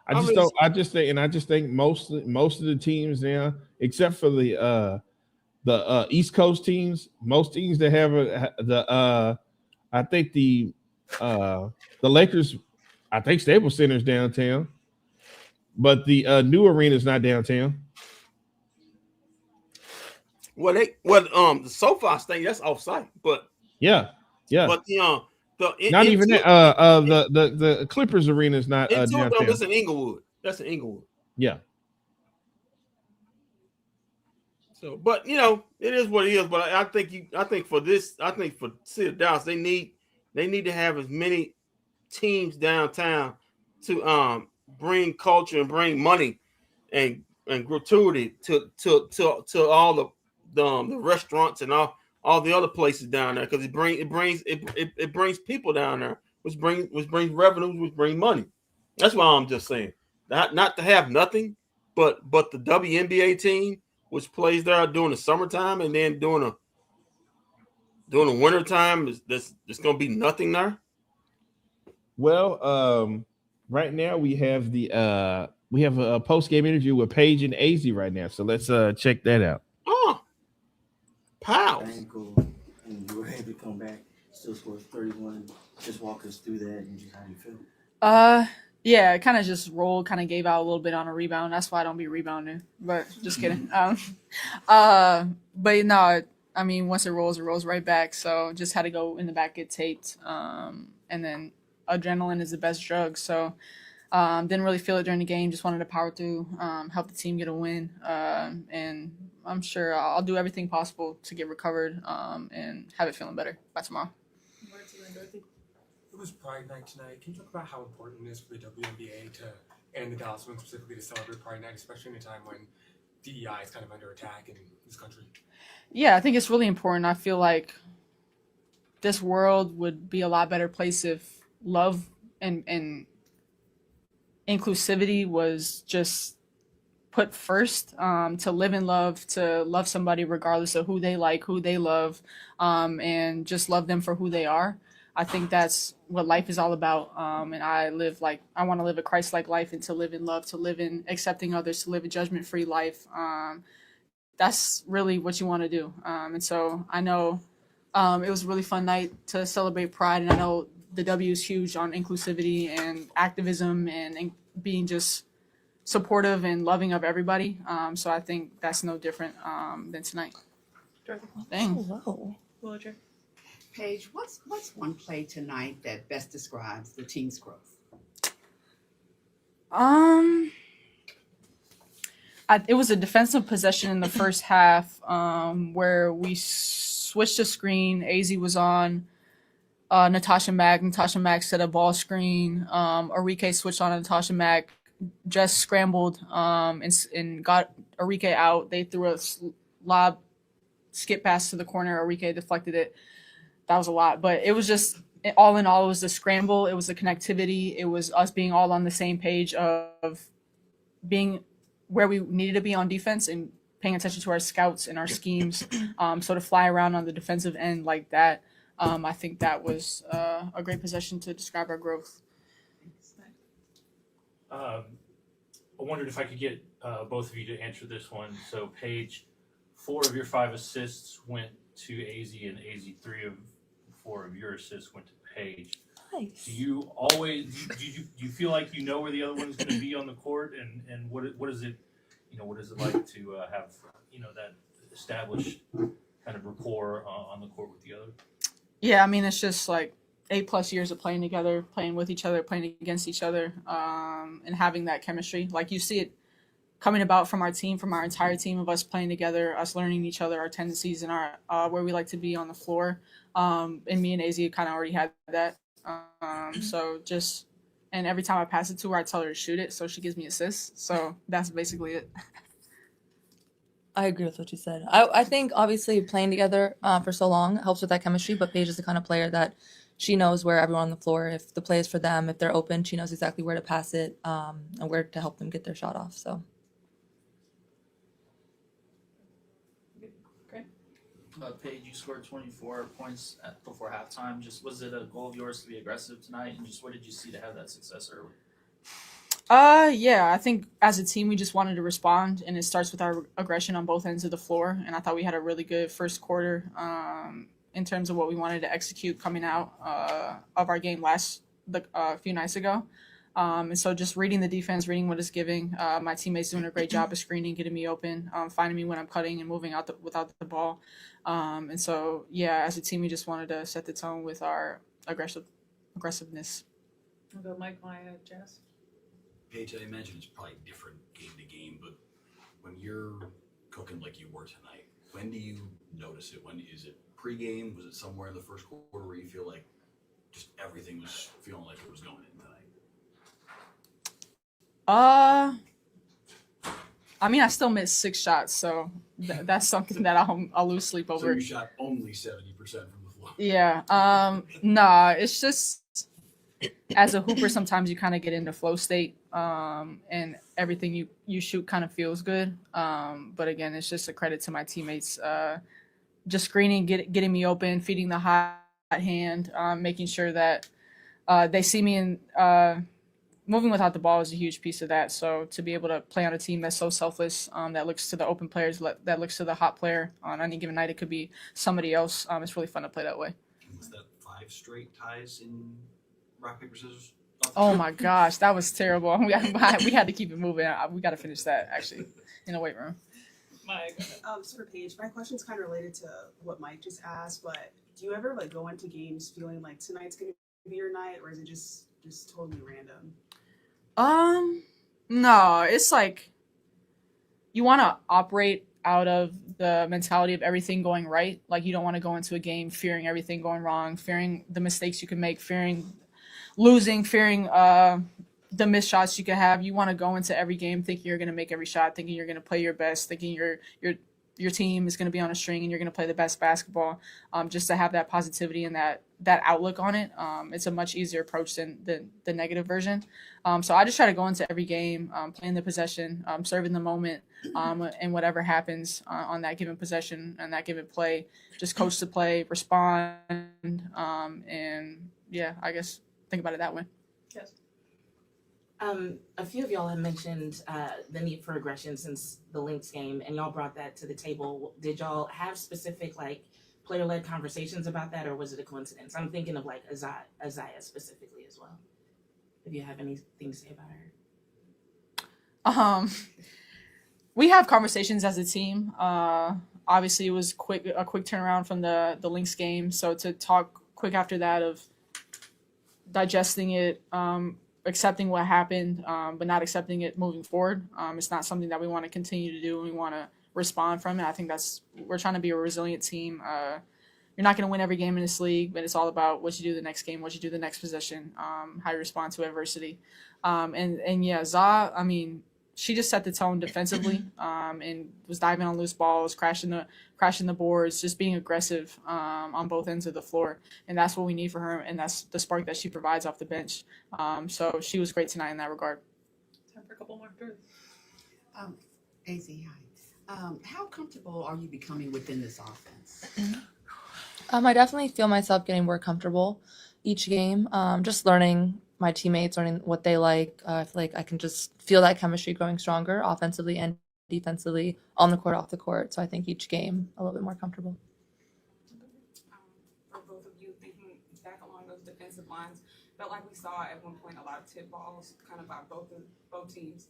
I just think most of the teams now, except for the East Coast teams, most teams that have I think the Lakers, I think Staples Center is downtown, but the new arena is not downtown. Well, the SoFi thing, that's off-site, but yeah. But the Clippers arena is not downtown. That's in Inglewood. That's in Inglewood. Yeah. So, but it is what it is. But I think for City of Dallas, they need to have as many teams downtown to bring culture and bring money and gratuity to all the restaurants and all the other places down there, because it brings people down there, which brings revenues, which bring money. That's why I'm just saying, not to have nothing, but the WNBA team, which plays there during the summertime and then during the wintertime, there's going to be nothing there. Well, right now we have a post-game interview with Paige and AZ right now, so let's check that out. Oh, pow! Ankle, and you were able to come back, still scored 31. Just walk us through that and just how you feel. Yeah, it kind of just rolled, kind of gave out a little bit on a rebound. That's why I don't be rebounding, but just kidding. But no, I mean, once it rolls right back. So just had to go in the back, get taped. And then adrenaline is the best drug. So didn't really feel it during the game. Just wanted to power through, help the team get a win. And I'm sure I'll do everything possible to get recovered and have it feeling better by tomorrow. It was Pride Night tonight. Can you talk about how important it is for the WNBA and the Dallas Wings specifically to celebrate Pride Night, especially in a time when DEI is kind of under attack in this country? Yeah, I think it's really important. I feel like this world would be a lot better place if love and inclusivity was just put first, to live in love, to love somebody regardless of who they like, who they love, and just love them for who they are. I think that's what life is all about. And I want to live a Christ-like life, and to live in love, to live in accepting others, to live a judgment-free life. That's really what you want to do. And so I know it was a really fun night to celebrate Pride. And I know the W is huge on inclusivity and activism and being just supportive and loving of everybody. So I think that's no different than tonight. Dang. Hello. Paige, what's one play tonight that best describes the team's growth? It was a defensive possession in the first half, where we switched the screen. AZ was on Natasha Mack. Natasha Mack set a ball screen. Arike switched on Natasha Mack. Jess scrambled and got Arike out. They threw a lob skip pass to the corner. Arike deflected it. That was a lot, but it was just all in all, it was the scramble. It was the connectivity. It was us being all on the same page of being where we needed to be on defense and paying attention to our scouts and our schemes. So to fly around on the defensive end like that, I think that was a great possession to describe our growth. I wondered if I could get both of you to answer this one. So Paige, 4 of your 5 assists went to AZ, and AZ 3 of 4 of your assists went to Paige. Nice. Do you feel like you know where the other one's going to be on the court, and what is it, what is it like to have that established kind of rapport on the court with the other? Yeah, I mean, it's just like 8+ years of playing together, playing with each other, playing against each other, and having that chemistry. Like you see it coming about from our team, from our entire team of us playing together, us learning each other, our tendencies, and our where we like to be on the floor. And me and AZ kind of already had that. So just, and every time I pass it to her, I tell her to shoot it, so she gives me assists. So that's basically it. I agree with what you said. I think obviously playing together for so long helps with that chemistry, but Paige is the kind of player that she knows where everyone on the floor, if the play is for them, if they're open, she knows exactly where to pass it and where to help them get their shot off. So. Paige, you scored 24 points before halftime. Just was it a goal of yours to be aggressive tonight, and just what did you see to have that success early? Yeah, I think as a team we just wanted to respond, and it starts with our aggression on both ends of the floor. And I thought we had a really good first quarter in terms of what we wanted to execute coming out of our game a few nights ago. And so just reading the defense, reading what it's giving. My teammates doing a great job of screening, getting me open, finding me when I'm cutting and moving out without the ball. And so, yeah, as a team, we just wanted to set the tone with our aggressiveness. I'll go Mike, Jazz. Paige, I imagine it's probably different game to game, but when you're cooking like you were tonight, when do you notice it? When is it pregame? Was it somewhere in the first quarter where you feel like just everything was feeling like it was going in tonight? I mean, I still missed 6 shots, so that's something that I'll lose sleep over. So you shot only 70% from the floor. Yeah. Nah, it's just as a hooper, sometimes you kind of get into flow state, and everything you shoot kind of feels good. But again, it's just a credit to my teammates, just screening, getting me open, feeding the hot hand, making sure that they see me in. Moving without the ball is a huge piece of that. So to be able to play on a team that's so selfless, that looks to the open players, that looks to the hot player on any given night, it could be somebody else. It's really fun to play that way. Was that 5 straight ties in rock, paper, scissors? Oh my gosh, that was terrible. We had to keep it moving. We got to finish that actually in the weight room. Mike. So for Paige, my question's kind of related to what Mike just asked, but do you ever like go into games feeling like tonight's gonna be your night, or is it just totally random? No, it's like you want to operate out of the mentality of everything going right. Like you don't want to go into a game fearing everything going wrong, fearing the mistakes you can make, fearing losing, fearing the missed shots you could have. You want to go into every game thinking you're going to make every shot, thinking you're going to play your best, thinking your team is going to be on a string and you're going to play the best basketball. Just to have that positivity and that outlook on it. It's a much easier approach than the negative version. So I just try to go into every game, playing the possession, serving the moment, and whatever happens on that given possession and that given play, just coach the play, respond, and yeah, I guess think about it that way. Yes. A few of y'all have mentioned the need for aggression since the Lynx game, and y'all brought that to the table. Did y'all have specific player-led conversations about that, or was it a coincidence? I'm thinking of Isaiah specifically as well. If you have anything to say about her. We have conversations as a team. Obviously, it was a quick turnaround from the Lynx game, so to talk quick after that of digesting it, accepting what happened, but not accepting it moving forward. It's not something that we want to continue to do. We want to respond from it. I think we're trying to be a resilient team. You're not going to win every game in this league, but it's all about what you do the next game, what you do the next possession, how you respond to adversity. And yeah, Za, I mean, she just set the tone defensively, and was diving on loose balls, crashing the boards, just being aggressive on both ends of the floor. And that's what we need for her, and that's the spark that she provides off the bench. So she was great tonight in that regard. Time for a couple more through. AZ, hi. How comfortable are you becoming within this offense? I definitely feel myself getting more comfortable each game. Just learning my teammates, learning what they like. I feel like I can just feel that chemistry growing stronger offensively and defensively, on the court, off the court. So I think each game a little bit more comfortable. For both of you, thinking back along those defensive lines, felt like we saw at one point a lot of tip balls kind of by both teams.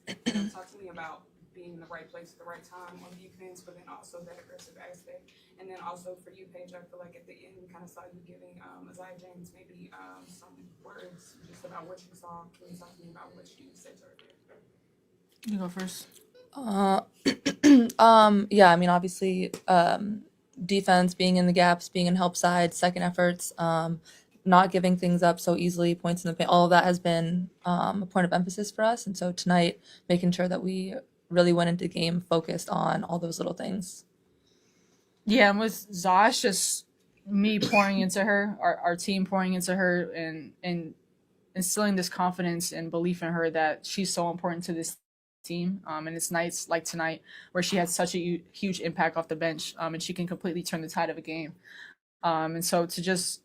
Talk to me about being in the right place at the right time on defense, but then also that aggressive aspect. And then also for you, Paige, I feel like at the end we kind of saw you giving Isaiah James maybe some words just about what you saw. Can you talk to me about what you said to her there? You go first. Yeah, I mean, obviously, defense, being in the gaps, being in help side, second efforts, not giving things up so easily, points in the paint, all of that has been a point of emphasis for us. And so tonight, making sure that we really went into the game focused on all those little things. Yeah, and with Zosh, just me pouring into her, our team pouring into her, and instilling this confidence and belief in her that she's so important to this team. And it's nights like tonight where she had such a huge impact off the bench, and she can completely turn the tide of a game. And so to just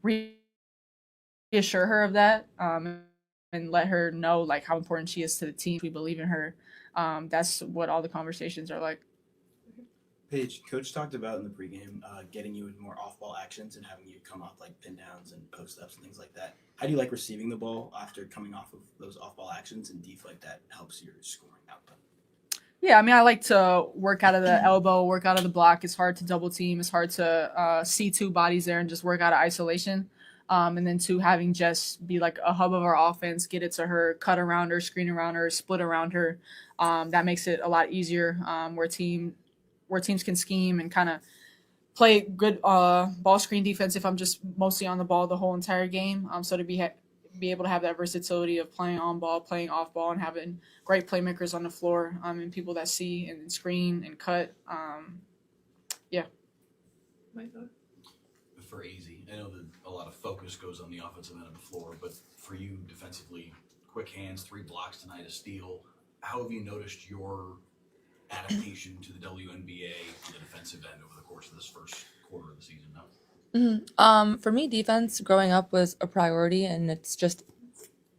reassure her of that, and let her know like how important she is to the team. We believe in her. That's what all the conversations are like. Paige, Coach talked about in the pregame getting you in more off-ball actions and having you come off like pin downs and post-ups and things like that. How do you like receiving the ball after coming off of those off-ball actions, and do you feel like that helps your scoring output? Yeah, I mean, I like to work out of the elbow, work out of the block. It's hard to double team. It's hard to see two bodies there and just work out of isolation. And then to having Jess be like a hub of our offense, get it to her, cut around her, screen around her, split around her. That makes it a lot easier where teams can scheme and kind of play good ball screen defense if I'm just mostly on the ball the whole entire game. So to be able to have that versatility of playing on ball, playing off ball, and having great playmakers on the floor and people that see and screen and cut. Yeah. For AZ, I know that a lot of focus goes on the offensive end of the floor, but for you defensively, quick hands, 3 blocks tonight, a steal. How have you noticed your adaptation to the WNBA on the defensive end over the course of this first quarter of the season now? For me, defense growing up was a priority, and it's just,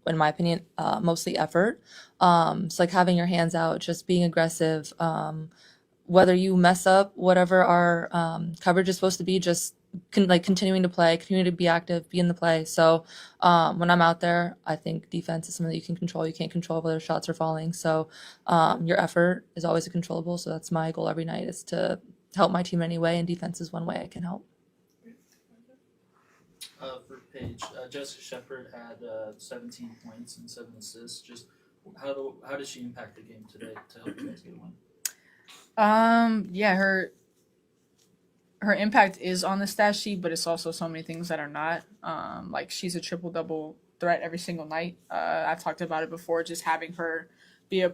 in my opinion, mostly effort. It's like having your hands out, just being aggressive. Whether you mess up whatever our coverage is supposed to be, just continuing to play, continuing to be active, be in the play. So when I'm out there, I think defense is something that you can control. You can't control whether shots are falling. So your effort is always a controllable. So that's my goal every night, is to help my team anyway, and defense is one way I can help. For Paige, Jessica Shepard had 17 points and 7 assists. Just how does she impact the game today to help you guys get a win? Yeah, her impact is on the stat sheet, but it's also so many things that are not. Like she's a triple-double threat every single night. I've talked about it before, just having her be a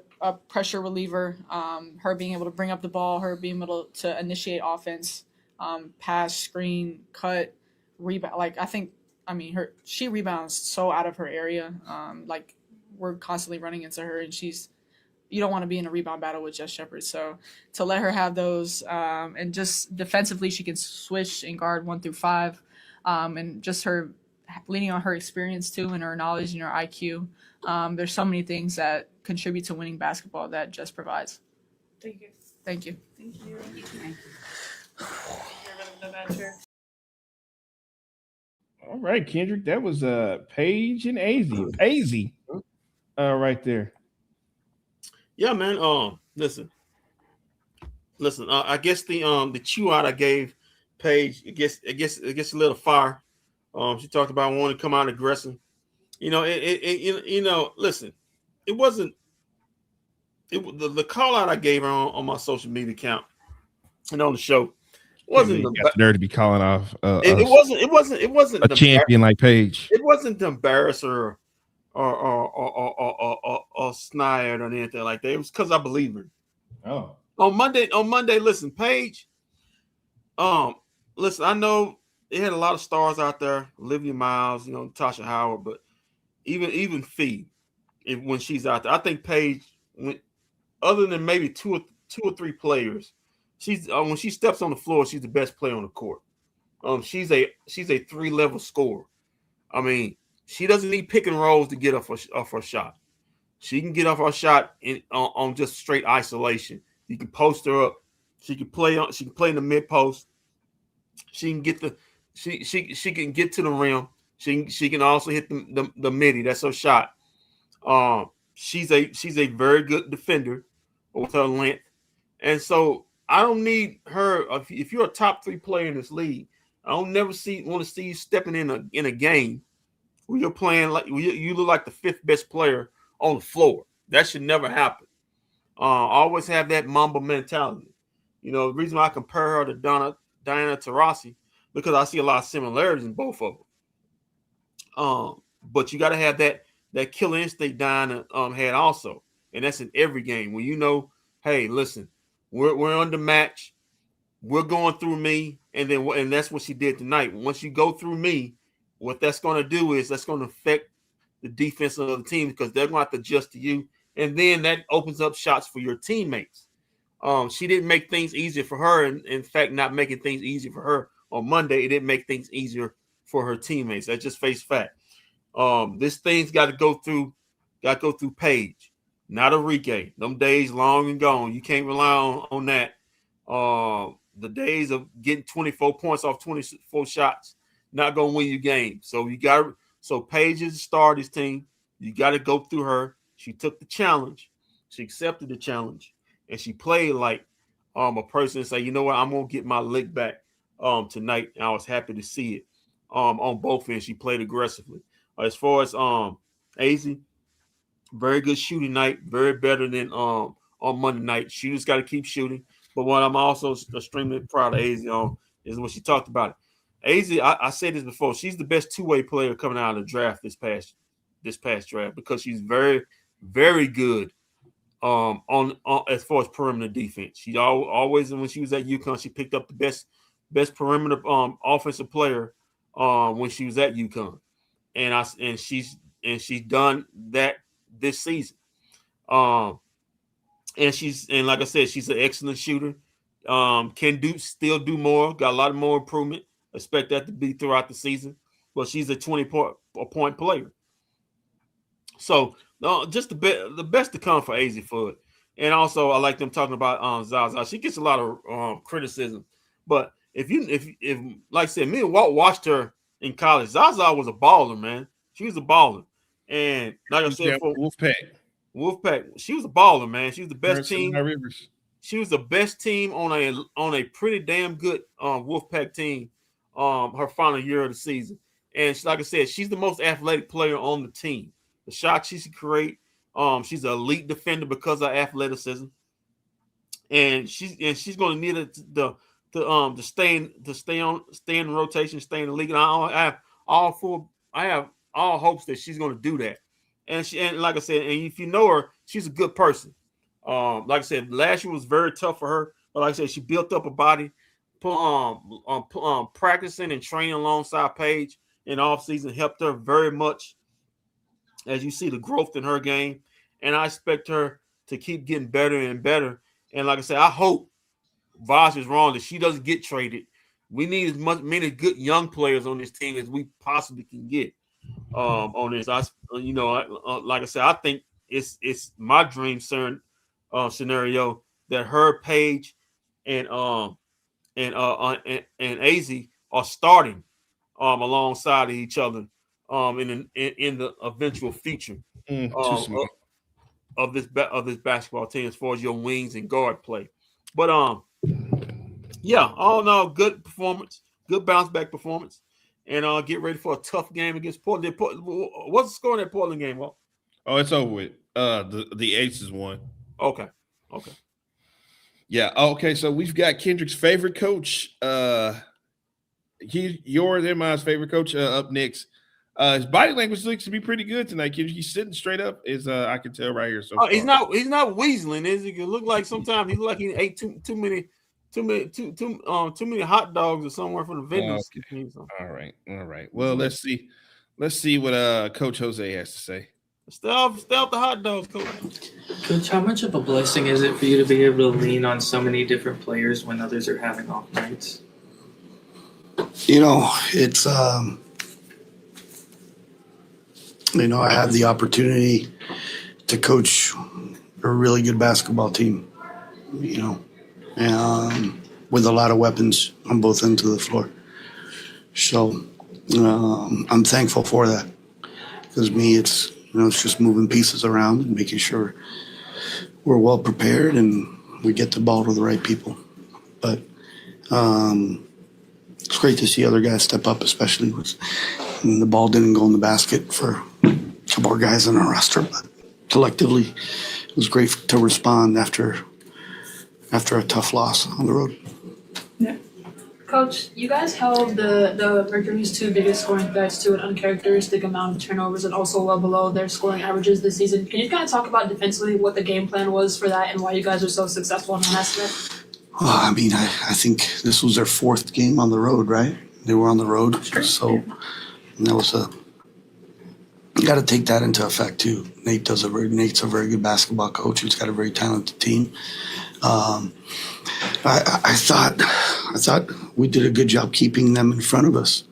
pressure reliever, her being able to bring up the ball, her being able to initiate offense, pass, screen, cut, rebound. Like she rebounds so out of her area. Like we're constantly running into her, and you don't want to be in a rebound battle with Jess Shepard. So to let her have those, and just defensively, she can switch and guard 1 through 5, and just her leaning on her experience too, and her knowledge and her IQ. There's so many things that contribute to winning basketball that Jess provides. Thank you. Thank you. Thank you. Thank you. All right, Kendrick, that was Paige and AZ. Right there. Yeah, man. Listen. I guess the chew out I gave Paige, it gets a little fire. She talked about wanting to come out aggressive. Listen, it wasn't the call out I gave her on my social media account and on the show. Wasn't you got the nerve to be calling off it wasn't a champion like Paige. It wasn't to embarrass her or snide or anything like that. It was because I believe her. Oh. On Monday, listen, Paige. Listen, I know they had a lot of stars out there, Olivia Miles, Tasha Howard, but even Fee, when she's out there, I think Paige, other than maybe two or three players, she's when she steps on the floor, she's the best player on the court. She's a 3-level scorer. I mean, she doesn't need pick and rolls to get off her shot. She can get off her shot on just straight isolation. You can post her up. She can play in the mid post. She can get she can get to the rim. She can also hit the midi. That's her shot. she's a very good defender with her length, and so I don't need her. If you're a top 3 player in this league, I don't never want to see you stepping in a game where you're playing like you look like the 5th best player on the floor. That should never happen. Always have that Mamba mentality. The reason why I compare her to Diana Taurasi because I see a lot of similarities in both of them. But you got to have that killer instinct Diana had also, and that's in every game. When hey, listen, we're on the match, we're going through me, and that's what she did tonight. Once you go through me, what that's going to do is that's going to affect the defense of the team because they're going to have to adjust to you, and then that opens up shots for your teammates. She didn't make things easier for her, and in fact, not making things easier for her on Monday, it didn't make things easier for her teammates. That's just face fact. This thing's got to go through Paige, not Enrique. Them days long and gone. You can't rely on that. The days of getting 24 points off 24 shots not gonna win you games. So Paige is the star of this team. You got to go through her. She took the challenge. She accepted the challenge, and she played like a person and say, you know what, I'm gonna get my lick back tonight. And I was happy to see it on both ends. She played aggressively. As far as AZ, very good shooting night, very better than on Monday night. She just got to keep shooting. But what I'm also extremely proud of AZ on is when she talked about it. AZ, I said this before, she's the best two-way player coming out of the draft this past draft because she's very, very good on as far as perimeter defense. She always when she was at UConn, she picked up the best perimeter offensive player when she was at UConn. And she's done that this season. And like I said, she's an excellent shooter. Can still do more. Got a lot of more improvement. Expect that to be throughout the season. But she's a 20-point player. So just the best to come for AZ Fudd. And also I like them talking about Zaza. She gets a lot of criticism. But if like I said, me and Walt watched her in college. Zaza was a baller, man. She was a baller. And like I said, for Wolfpack, she was a baller, man. She was the best team. She was the best team on a pretty damn good Wolfpack team her final year of the season. And like I said, she's the most athletic player on the team. The shot she can create, she's an elite defender because of athleticism. And she's going to need it to stay in rotation, stay in the league. And I have all hopes that she's going to do that. And like I said, and if you know her, she's a good person. Like I said, last year was very tough for her, but like I said, she built up a body, practicing and training alongside Paige in off season helped her very much. As you see the growth in her game, and I expect her to keep getting better and better. And like I said, I hope Voss is wrong that she doesn't get traded. We need many good young players on this team as we possibly can get on this. Like I said, I think it's my dream scenario that her, Paige, and AZ are starting alongside of each other in the eventual future of this basketball team as far as your wings and guard play. But yeah, all in all, good performance, good bounce back performance, and get ready for a tough game against Portland. What's the score in that Portland game, Walt? Oh, it's over with. The Aces won. Okay. Yeah. Okay. So we've got Kendrick's favorite coach. Yours and mine's favorite coach up next. His body language looks to be pretty good tonight, Kendrick. He's sitting straight up, as I can tell right here. So he's not weaseling, is he? It look like sometimes he look like he ate too many hot dogs or somewhere from the vendors. Okay. All right. Well, let's see what Coach Jose has to say. Stay off the hot dogs, Coach. Coach, how much of a blessing is it for you to be able to lean on so many different players when others are having off nights? It's I have the opportunity to coach a really good basketball team, and with a lot of weapons on both ends of the floor. So I'm thankful for that, because it's just moving pieces around and making sure we're well prepared and we get the ball to the right people. But it's great to see other guys step up, especially with the ball didn't go in the basket for a couple of guys on our roster. But collectively, it was great to respond after a tough loss on the road. Coach, you guys held the Mercury's two biggest scoring threats to an uncharacteristic amount of turnovers and also well below their scoring averages this season. Can you kind of talk about defensively what the game plan was for that and why you guys are so successful in that aspect? Well, I mean, I think this was their fourth game on the road, right? They were on the road, so that was you got to take that into effect too. Nate's a very good basketball coach. He's got a very talented team. I thought we did a good job keeping them in front of us,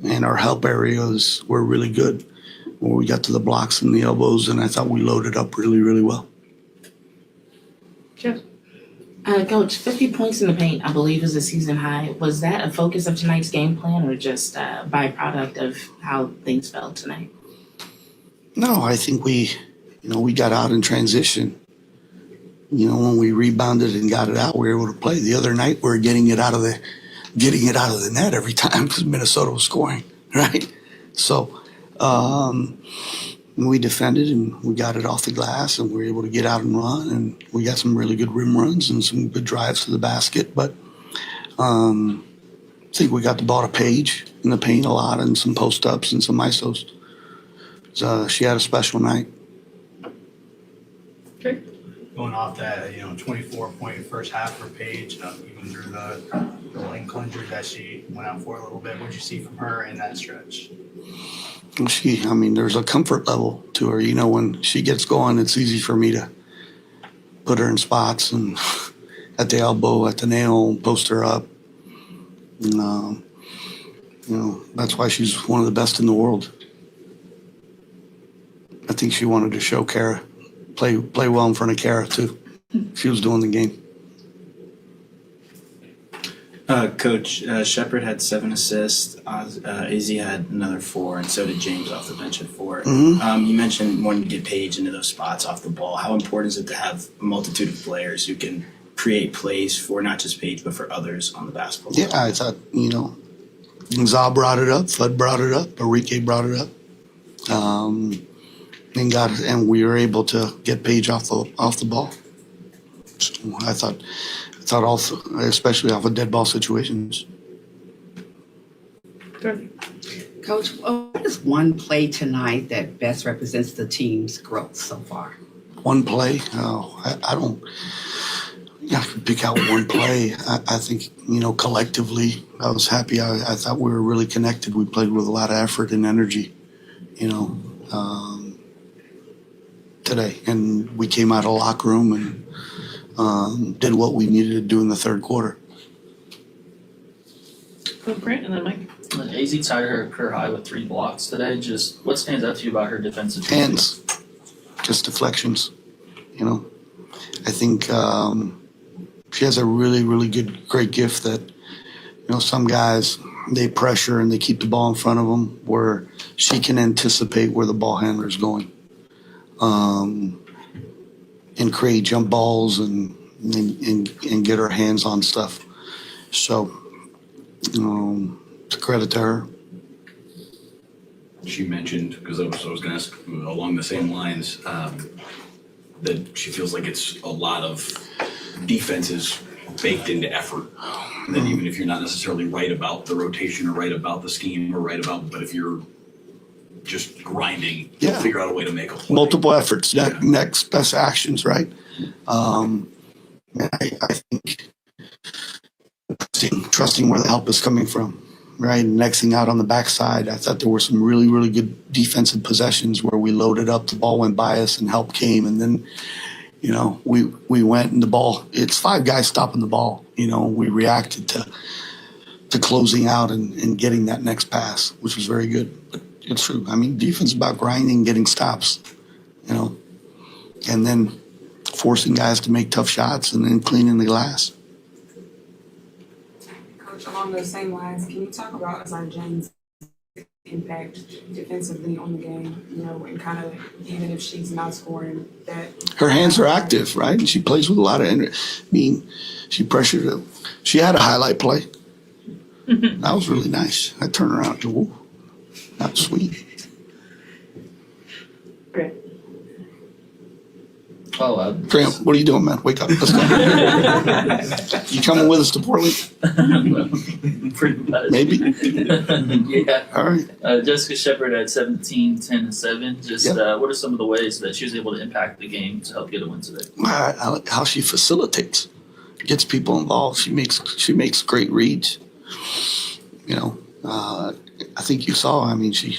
and our help areas were really good when we got to the blocks and the elbows, and I thought we loaded up really, really well. Sure. Coach, 50 points in the paint, I believe, is a season high. Was that a focus of tonight's game plan or just a byproduct of how things felt tonight? No, I think we got out in transition. When we rebounded and got it out, we were able to play. The other night, we were getting it out of the net every time because Minnesota was scoring, right? So we defended and we got it off the glass and we were able to get out and run, and we got some really good rim runs and some good drives to the basket. But I think we got the ball to Paige in the paint a lot and some post ups and some isos. So she had a special night. Going off that, 24-point first half for Paige, even through the lane plunger that she went out for a little bit. What did you see from her in that stretch? There's a comfort level to her. When she gets going, it's easy for me to put her in spots and at the elbow, at the nail, post her up. And, that's why she's one of the best in the world. I think she wanted to show Kara, play well in front of Kara too. She was doing the game. Coach, Shepard had 7 assists. Az had another 4, and so did James off the bench at 4. Mm-hmm. You mentioned wanting to get Paige into those spots off the ball. How important is it to have a multitude of players who can create plays for not just Paige but for others on the basketball court? Yeah, I thought Za brought it up, Fudd brought it up, Enrique brought it up, and we were able to get Paige off the ball. So I thought also, especially off of dead ball situations. Coach, what is one play tonight that best represents the team's growth so far? One play? I don't. I could pick out one play. I think collectively, I was happy. I thought we were really connected. We played with a lot of effort and energy. Today, and we came out of the locker room and did what we needed to do in the third quarter. Brent and then Mike. Az tied her career high with 3 blocks today. Just what stands out to you about her defensive hands, just deflections. I think she has a really, really great gift that some guys, they pressure and they keep the ball in front of them, where she can anticipate where the ball handler is going. And create jump balls and get her hands on stuff. So, it's a credit to her. She mentioned, because I was going to ask along the same lines, that she feels like it's a lot of defenses baked into effort. That even if you're not necessarily right about the rotation or right about the scheme or but if you're just grinding, you'll figure out a way to make a play. Multiple efforts, next best actions, right? I think trusting where the help is coming from, right? Next thing out on the backside, I thought there were some really, really good defensive possessions where we loaded up, the ball went by us and help came. And then, we went and the ball, it's 5 guys stopping the ball. We reacted to closing out and getting that next pass, which was very good. But it's true. Defense is about grinding, getting stops, and then forcing guys to make tough shots and then cleaning the glass. Coach, along those same lines, can you talk about Azar James' impact defensively on the game, you know, and kind of even if she's not scoring, that Her hands are active, right? And she plays with a lot of energy. I mean, she pressured it. She had a highlight play. That was really nice. I turned around and go, "Whoa, that's sweet." Great. Oh, Graham, what are you doing, man? Wake up. Let's go. You coming with us to Portland? pretty much. Maybe. Yeah. All right. Jessica Shepard at 17, 10, and 7. Just Yep. what are some of the ways that she was able to impact the game to help get a win today? I like how she facilitates, gets people involved. She makes great reads. You know, I think you saw. I mean, she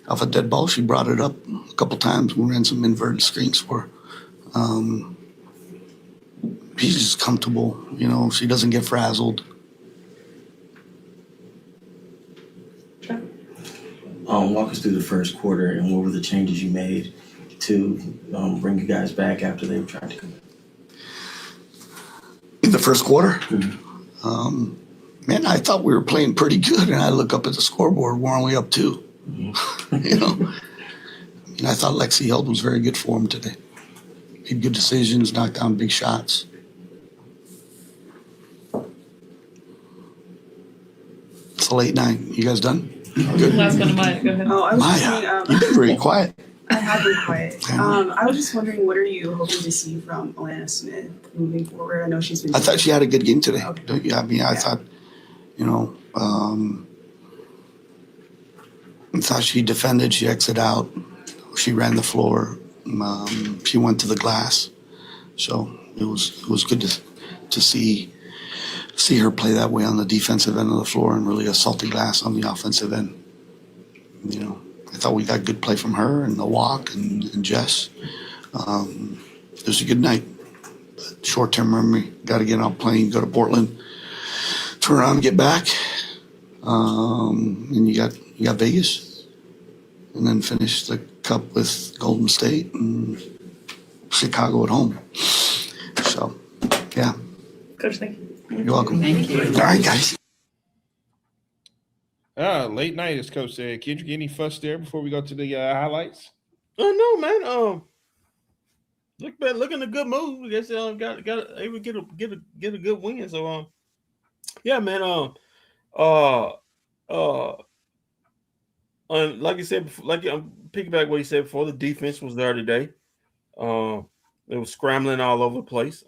off a dead ball, she brought it up a couple times. We ran some inverted screens for her. She's just comfortable. You know, she doesn't get frazzled. Walk us through the first quarter and what were the changes you made to bring you guys back after they were trying to come back? In the first quarter, man, I thought we were playing pretty good, and I look up at the scoreboard, we're only up 2. You know, and I thought Lexi Held was very good for him today. Made good decisions, knocked down big shots. It's a late night. You guys done? Good. Last one to Maya. Go ahead. Oh, I was just Maya, wondering, you've been very quiet. I have been quiet. I was just wondering, what are you hoping to see from Alana Smith moving forward? I know she's been. I thought she had a good game today. Don't you? I mean, I thought, you know, I thought she defended. She exited out. She ran the floor. She went to the glass. So it was good to see her play that way on the defensive end of the floor and really assault the glass on the offensive end. You know, I thought we got good play from her and the walk and Jess. It was a good night. But short-term memory, got to get on a plane, go to Portland, turn around and get back. And you got Vegas, and then finish the Cup with Golden State and Chicago at home. So, yeah. Coach, thank you. You're welcome. Thank you. All right, guys. Late night, as Coach said. Kendrick, any fuss there before we go to the highlights? Oh no, man. Look in a good mood. I guess got able to get a good win. So yeah, man. Like I said before, like I'm piggyback what he said before. The defense was there today. It was scrambling all over the place.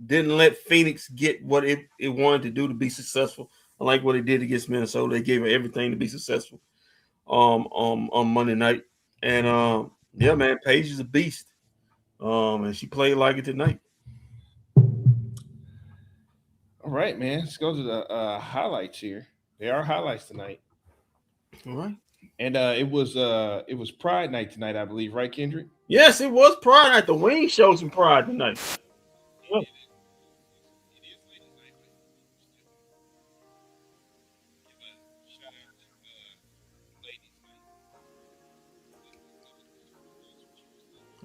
Didn't let Phoenix get what it wanted to do to be successful. I like what it did against Minnesota. They gave her everything to be successful on Monday night. And yeah, man, Paige is a beast. And she played like it tonight. All right, man. Let's go to the highlights here. There are highlights tonight. All right. And it was Pride Night tonight, I believe, right, Kendrick? Yes, it was Pride Night. The Wings showed some pride tonight. Yeah.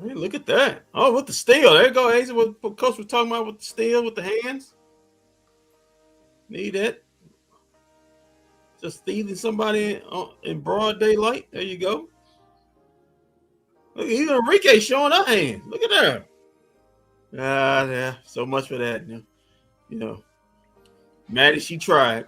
Hey, look at that. Oh, with the steal. There you go, Hazel. What Coach was talking about with the steal, with the hands. Need that. Just stealing somebody in broad daylight. There you go. Look, even Enrique showing her hands. Look at that. Yeah. So much for that. You know. Maddie, she tried.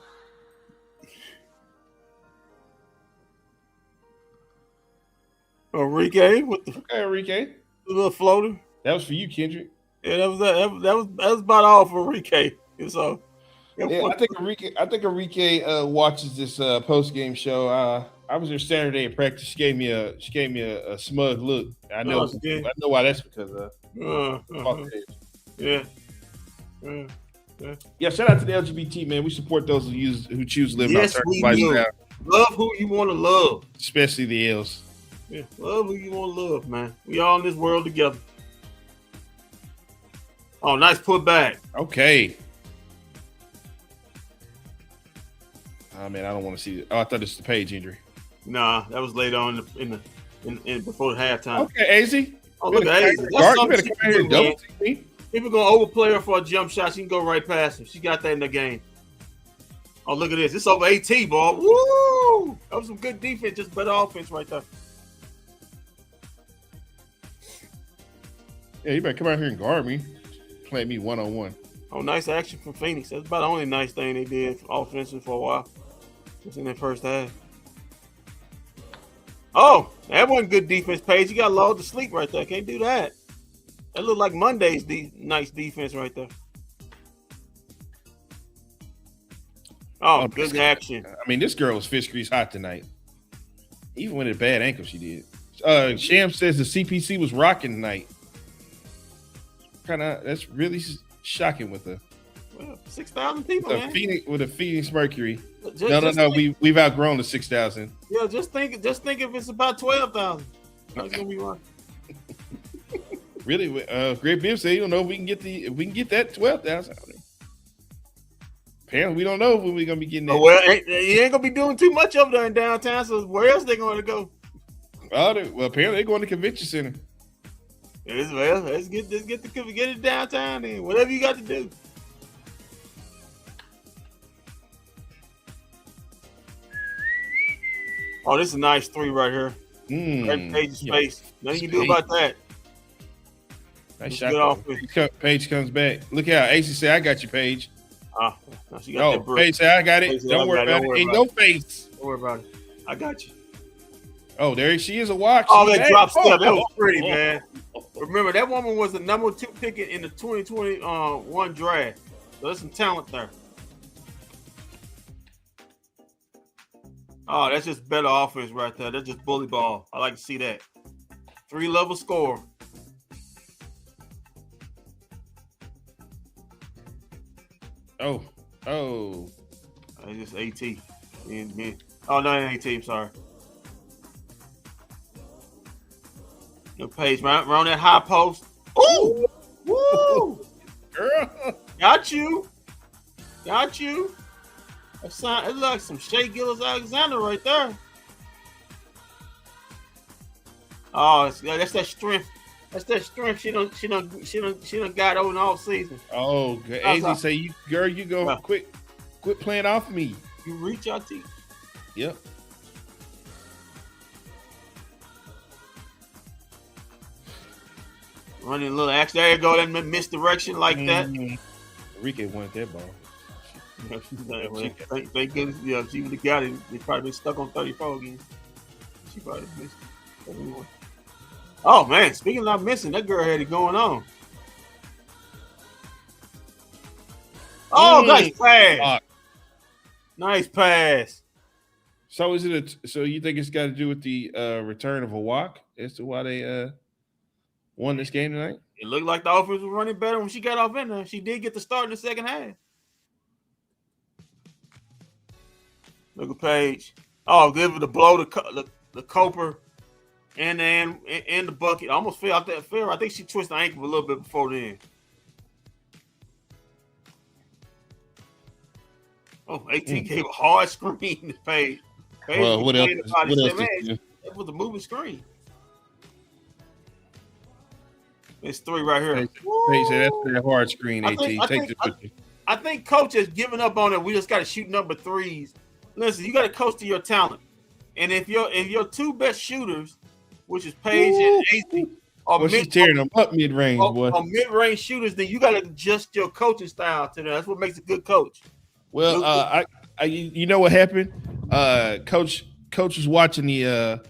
Enrique with the Enrique. The little floater. That was for you, Kendrick. Yeah, that was about all for Enrique. So yeah, I think Enrique watches this post game show. I was there Saturday at practice. She gave me a smug look. I know why that's because of. Yeah. Yeah, shout out to the LGBT, man. We support those who choose to live yes, outside we the do. lifestyle. Love who you want to love. Especially the L's. Yeah, love who you want to love, man. We all in this world together. Oh, nice put back. Okay. Oh man, I don't want to see it. Oh, I thought this was the Page injury. Nah, that was later on in before the halftime. Okay, AZ. Oh, look at AZ. People gonna overplay her for a jump shot. She can go right past him. She got that in the game. Oh, look at this. It's over AT, ball. Woo! That was some good defense, just better offense right there. Yeah, you better come out here and guard me. Play me one-on-one. Oh, nice action from Phoenix. That's about the only nice thing they did offensive for a while. Just in that first half. Oh, that wasn't good defense, Paige. You got lulled to sleep right there. Can't do that. That looked like Monday's nice defense right there. Oh, good action. I mean, this girl was fish grease hot tonight. Even with a bad ankle, she did. Sham says the CPC was rocking tonight. That's really shocking with the 6,000 people, man. With a Phoenix Mercury. Just No. We've outgrown the 6,000. Yeah, just think if it's about 12,000. That's gonna be right. Really, Greg Bibb said, "You don't know if we can get that 12,000." Apparently, we don't know when we're gonna be getting that. Well, you ain't gonna be doing too much over there in downtown. So where else they going to go? Well, apparently they're going to convention center. Let's get it downtown then. Whatever you got to do. Oh, this is a nice 3 right here. Right Page's face. Nothing you can do about that. Nice shot. Paige comes back. Look out. AC said, "I got you, Paige." She got that Paige said, "I got it. Don't worry about it. Ain't no face. Don't worry about it. I got you." Oh, there she is. A walk. Oh, that drop step. That was pretty, man. Remember, that woman was the number 2 pick in the 2021 draft. So there's some talent there. Oh, that's just better offense right there. That's just bully ball. I like to see that. 3-level score. Oh. It's just AT. Oh, no, it ain't AT. Sorry. No Page, right on that high post. Ooh! Woo! Girl. Got you. It's like some Shea Gillis-Alexander right there. Oh, that's that strength. That's that strength. She done got over in all season. Oh, good. AZ say, you go quit playing off me. You reach your teeth. Yep. Running a little action. There you go. That misdirection like that. Enrique wanted that ball. Thank goodness. Yeah, she would have got it. They probably been stuck on 34 again. She probably missed it. Oh, man. Speaking of not missing, that girl had it going on. Oh, nice pass. Nice pass. So so you think it's got to do with the return of a walk as to why they won this game tonight? It looked like the offense was running better when she got off in there. She did get the start in the second half. Look at Paige. Oh, give it the blow the Coper and the bucket. I almost fell out that fair. I think she twisted the ankle a little bit before then. Oh, AT gave a hard screen to Paige. Well, what else? That was a moving screen. It's 3 right here. Paige said that's a hard screen, AT. I think coach has given up on it. We just got to shoot number 3s. Listen, you got to coach to your talent. And if your 2 best shooters, which is Paige and AC, she's tearing them up mid-range, boy. Or mid-range shooters, then you got to adjust your coaching style to them. That's what makes a good coach. Well, you know what happened? Coach was watching the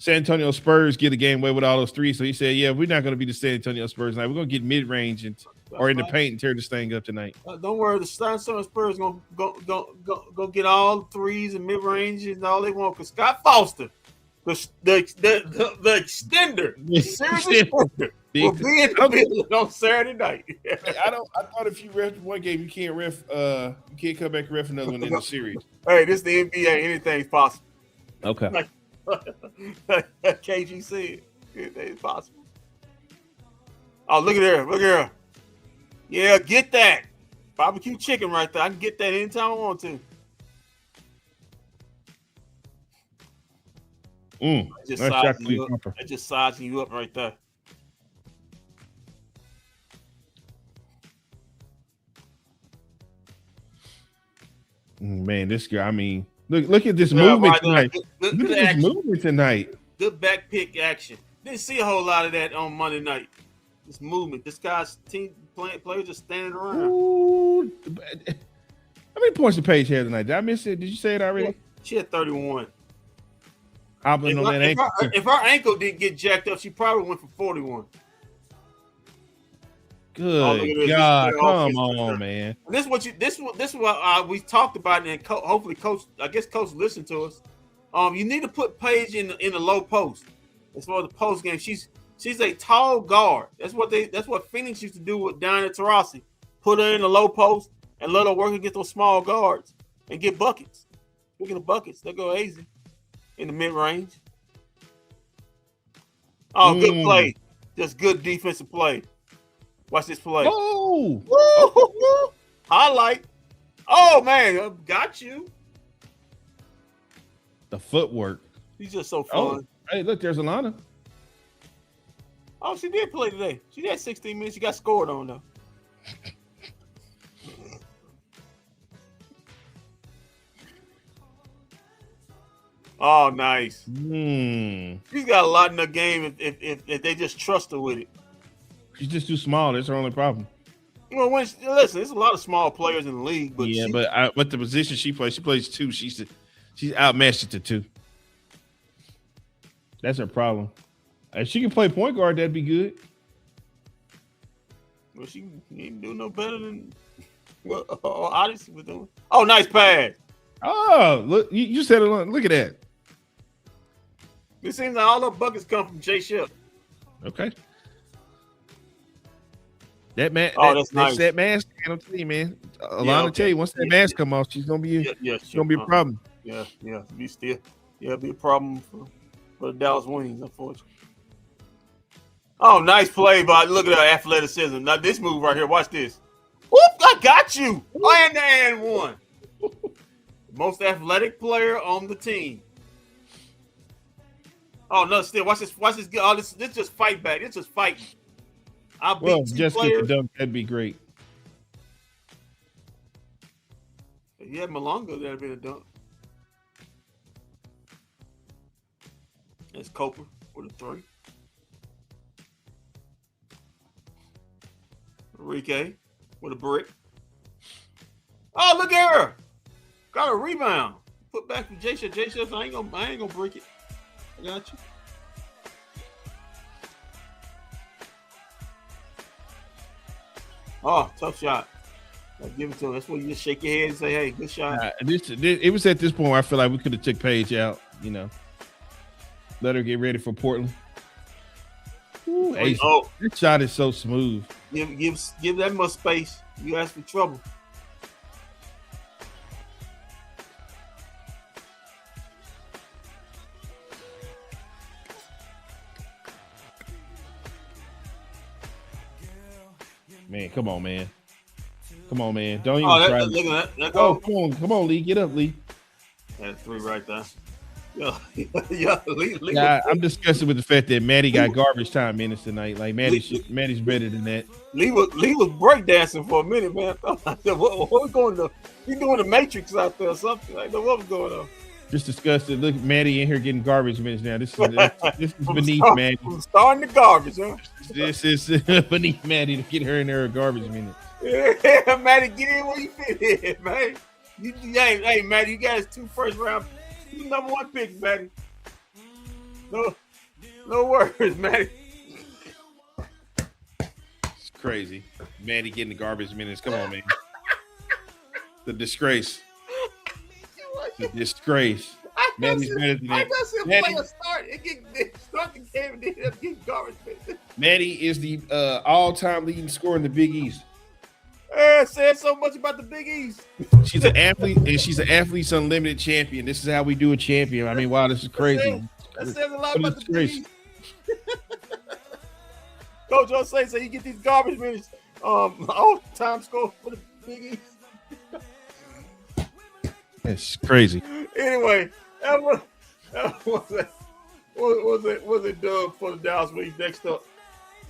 San Antonio Spurs get a game away with all those 3s, so he said, "Yeah, we're not going to be the San Antonio Spurs tonight. We're going to get mid-range or in the paint and tear this thing up tonight." Don't worry, the San Antonio Spurs going to get all 3s and mid-range and all they want. Because Scott Foster, the extender, will be in the building on Saturday night. I thought if you ref one game, you can't come back and ref another one in the series. Hey, this is the NBA. Anything's possible. Okay. Like KG said, anything's possible. Oh, look at her. Look at her. Yeah, get that. Barbecue chicken right there. I can get that anytime I want to. Just sizing you up right there. Man, this guy. I mean, look at this Yeah, movement right there. tonight. Good Look at this action. movement tonight. Good back pick action. Didn't see a whole lot of that on Monday night. This movement. This guy's team players just standing around. Ooh. How many points did Paige have tonight? Did I miss it? Did you say it already? She had 31. Hobbling on that ankle. If her ankle didn't get jacked up, she probably went for 41. Good God, come on, man. And this is what we talked about, and hopefully Coach listened to us. You need to put Paige in the low post as far as the post game. She's a tall guard. That's what Phoenix used to do down at Taurasi. Put her in the low post and let her work against those small guards and get buckets. Look at the buckets. They go easy in the mid range. Oh, good play. Just good defensive play. Watch this play. Oh! Woo! Highlight. Oh, man. Got you. The footwork. He's just so Oh, fun. hey, look, there's Alana. Oh, she did play today. She had 16 minutes. She got scored on, though. Oh, nice. She's got a lot in the game if they just trust her with it. She's just too small. That's her only problem. Well, listen, there's a lot of small players in the league, but Yeah, but the position she plays two. She's outmatched it to two. That's her problem. If she can play point guard, that'd be good. Well, she ain't do no better than what Odyssey was doing. Oh, nice pass. Oh, look, you said it. Look at that. It seems like all the buckets come from Jay Ship. Okay. That man. Oh, that's nice. That mask. I'm telling you, man. Alana, Yeah, okay. tell you, once that mask come off, she's gonna be. She's gonna be a problem. Yeah, be a problem for the Dallas Wings, unfortunately. Oh, nice play, but look at her athleticism. Now this move right here, watch this. Whoop! I got you. And one. Most athletic player on the team. Oh no! Still, watch this. Oh, this just fight back. This just fighting. I beat Well, two just get players. the dunk. That'd be great. If you had Malonga, that'd been a dunk. That's Coper with a 3. Enrique with a brick. Oh, look at her! Got a rebound. Put back from J-Shep. J-Shep, I ain't gonna break it. I got you. Oh, tough shot. I'll give it to him. That's when you just shake your head and say, "Hey, good shot." It was at this point where I feel like we could have took Paige out. You know, let her get ready for Portland. Ooh, Ace, this shot is so smooth. Give that much space. You ask for trouble. Man, come on, man. Come on, man. Don't even Oh, try. look at that. Oh, come on, Lee. Get up, Lee. That's 3 right there. Yeah, Lee. Yeah, I'm disgusted with the fact that Maddie got garbage time minutes tonight. Like Maddie's better than that. Lee was breakdancing for a minute, man. What was going on? He doing the Matrix out there or something. I know what was going on. Just disgusted. Look, Maddie in here getting garbage minutes now. This is beneath Maddie. Starting the garbage, huh? This is beneath Maddie to get her in there a garbage minute. Yeah, Maddie, get in where you fit in, man. Hey, Maddie, you got his 2 first-round, you number 1 pick, Maddie. No worries, Maddie. It's crazy. Maddie getting the garbage minutes. Come on, man. The disgrace. The disgrace. Maddie's better than that. Start the game and then get garbage minutes. Maddie is the all-time leading scorer in the Big East. Said so much about the Big East. She's an athlete, and she's an Athletes Unlimited champion. This is how we do a champion. I mean, wow, this is crazy. That says a lot about the Big East. Coach Jose said you get these garbage minutes. All-time score for the Big East. It's crazy. Anyway, that was it done for the Dallas Wings. Next up,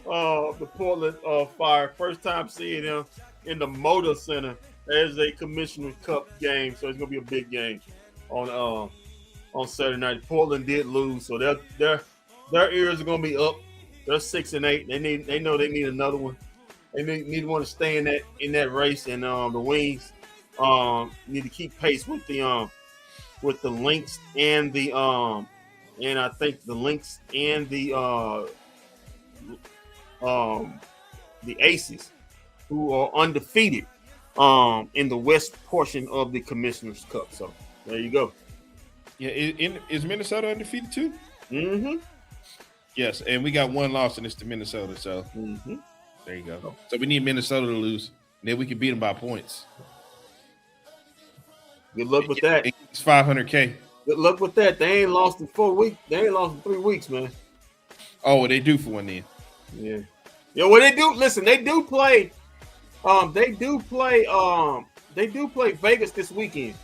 the Portland Fire. First time seeing them in the Motor Center as a Commissioner's Cup game, so it's gonna be a big game on Saturday night. Portland did lose, so their ears are gonna be up. They're 6-8. They know they need another one. They need one to stay in that race, and the Wings need to keep pace with the Lynx and and I think the Lynx and the Aces, who are undefeated in the west portion of the Commissioner's Cup. So there you go. Yeah, is Minnesota undefeated too? Mm-hmm. Yes, and we got one loss, and it's to Minnesota. So there you go. So we need Minnesota to lose, and then we can beat them by points. Good luck with that. It's $500K. Good luck with that. They ain't lost in 4 weeks. They ain't lost in 3 weeks, man. Oh, well, they do for one then. Yeah. Yeah, well, they do. Listen, they do play. They do play Vegas this weekend.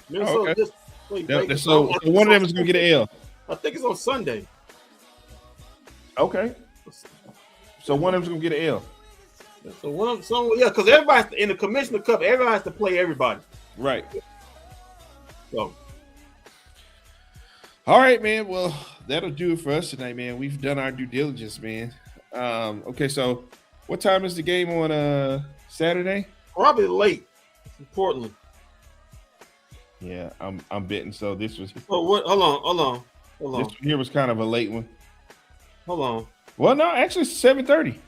Minnesota okay. just played Vegas. So one of them is gonna get an L. I think it's on Sunday. Okay. So one of them's gonna get an L. So because everybody in the Commissioner Cup, everybody has to play everybody. Right. So. All right, man. Well, that'll do it for us tonight, man. We've done our due diligence, man. Okay, so what time is the game on Saturday? Probably late in Portland. Yeah, I'm betting. So this was. Oh, what? Hold on. This one here was kind of a late one. Hold on. Well, no, actually it's 7:30.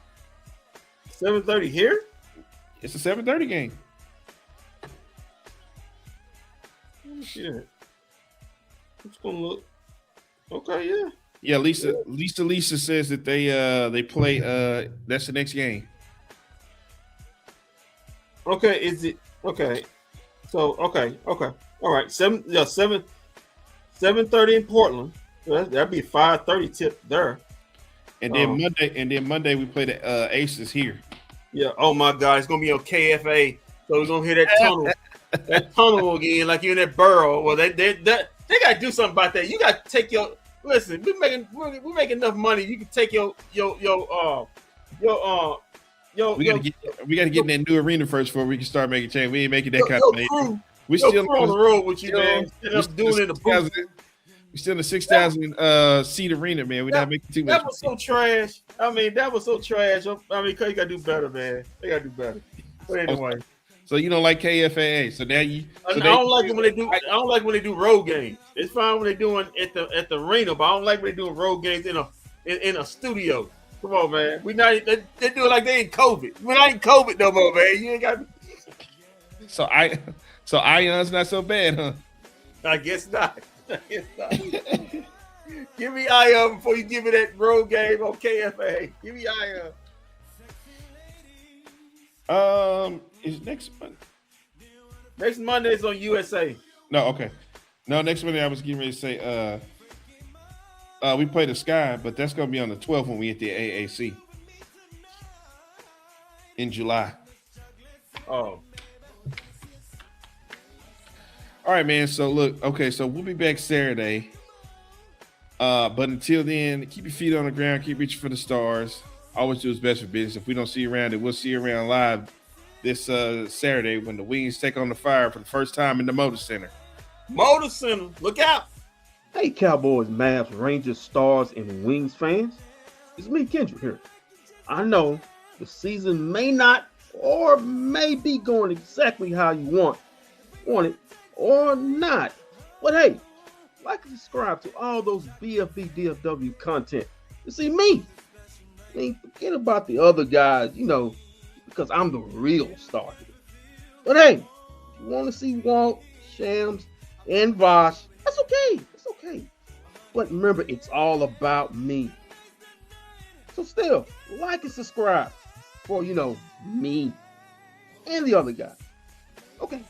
7:30 here? It's a 7:30 game. Let me see that. It's gonna look. Okay, yeah. Yeah, Lisa says that they play that's the next game. Okay, is it okay? So okay. All right. 7:30 in Portland. So that'd be 5:30 tip there. And then Monday we play the Aces here. Yeah. Oh my God, it's gonna be on KFA. So we're gonna hear that tunnel, again, like you're in that burrow. Well, they gotta do something about that. You gotta take your listen. We making enough money. You can take your We gotta get in that new arena first before we can start making change. We ain't making that kind of money. We still on the road with you, man. We still in the 6,000 seat arena, man. We're not making too much. That was so trash. I mean, that was so trash. I mean, you gotta do better, man. They gotta do better. But anyway. So you don't like KFAA. So now you. I don't like it when they do. I don't like when they do road games. It's fine when they're doing at the arena, but I don't like when they doing road games in a studio. Come on, man. We not. They do it like they in COVID. We're not in COVID no more, man. You ain't got. So Ion's not so bad, huh? I guess not. Give me Ion before you give me that road game on KFA. Give me Ion. Is next Monday? Next Monday is on USA. No, okay. No, next Monday I was getting ready to say we play the Sky, but that's gonna be on the 12th when we hit the AAC in July. Oh. All right, man. So look, okay, so we'll be back Saturday. But until then, keep your feet on the ground, keep reaching for the stars. Always do what's best for business. If we don't see you around it, we'll see you around live this Saturday when the Wings take on the Fire for the first time in the Motor Center. Motor Center, look out. Hey, Cowboys, Mavs, Rangers, Stars, and Wings fans. It's me, Kendrick, here. I know the season may not or may be going exactly how you want it or not. But hey, like and subscribe to all those bFb DFW content. You see me. I mean, forget about the other guys, because I'm the real star here. But hey, if you want to see Walt, Shams, and Vosh, that's okay. It's okay. But remember, it's all about me. So still, like and subscribe for, me and the other guys. Okay.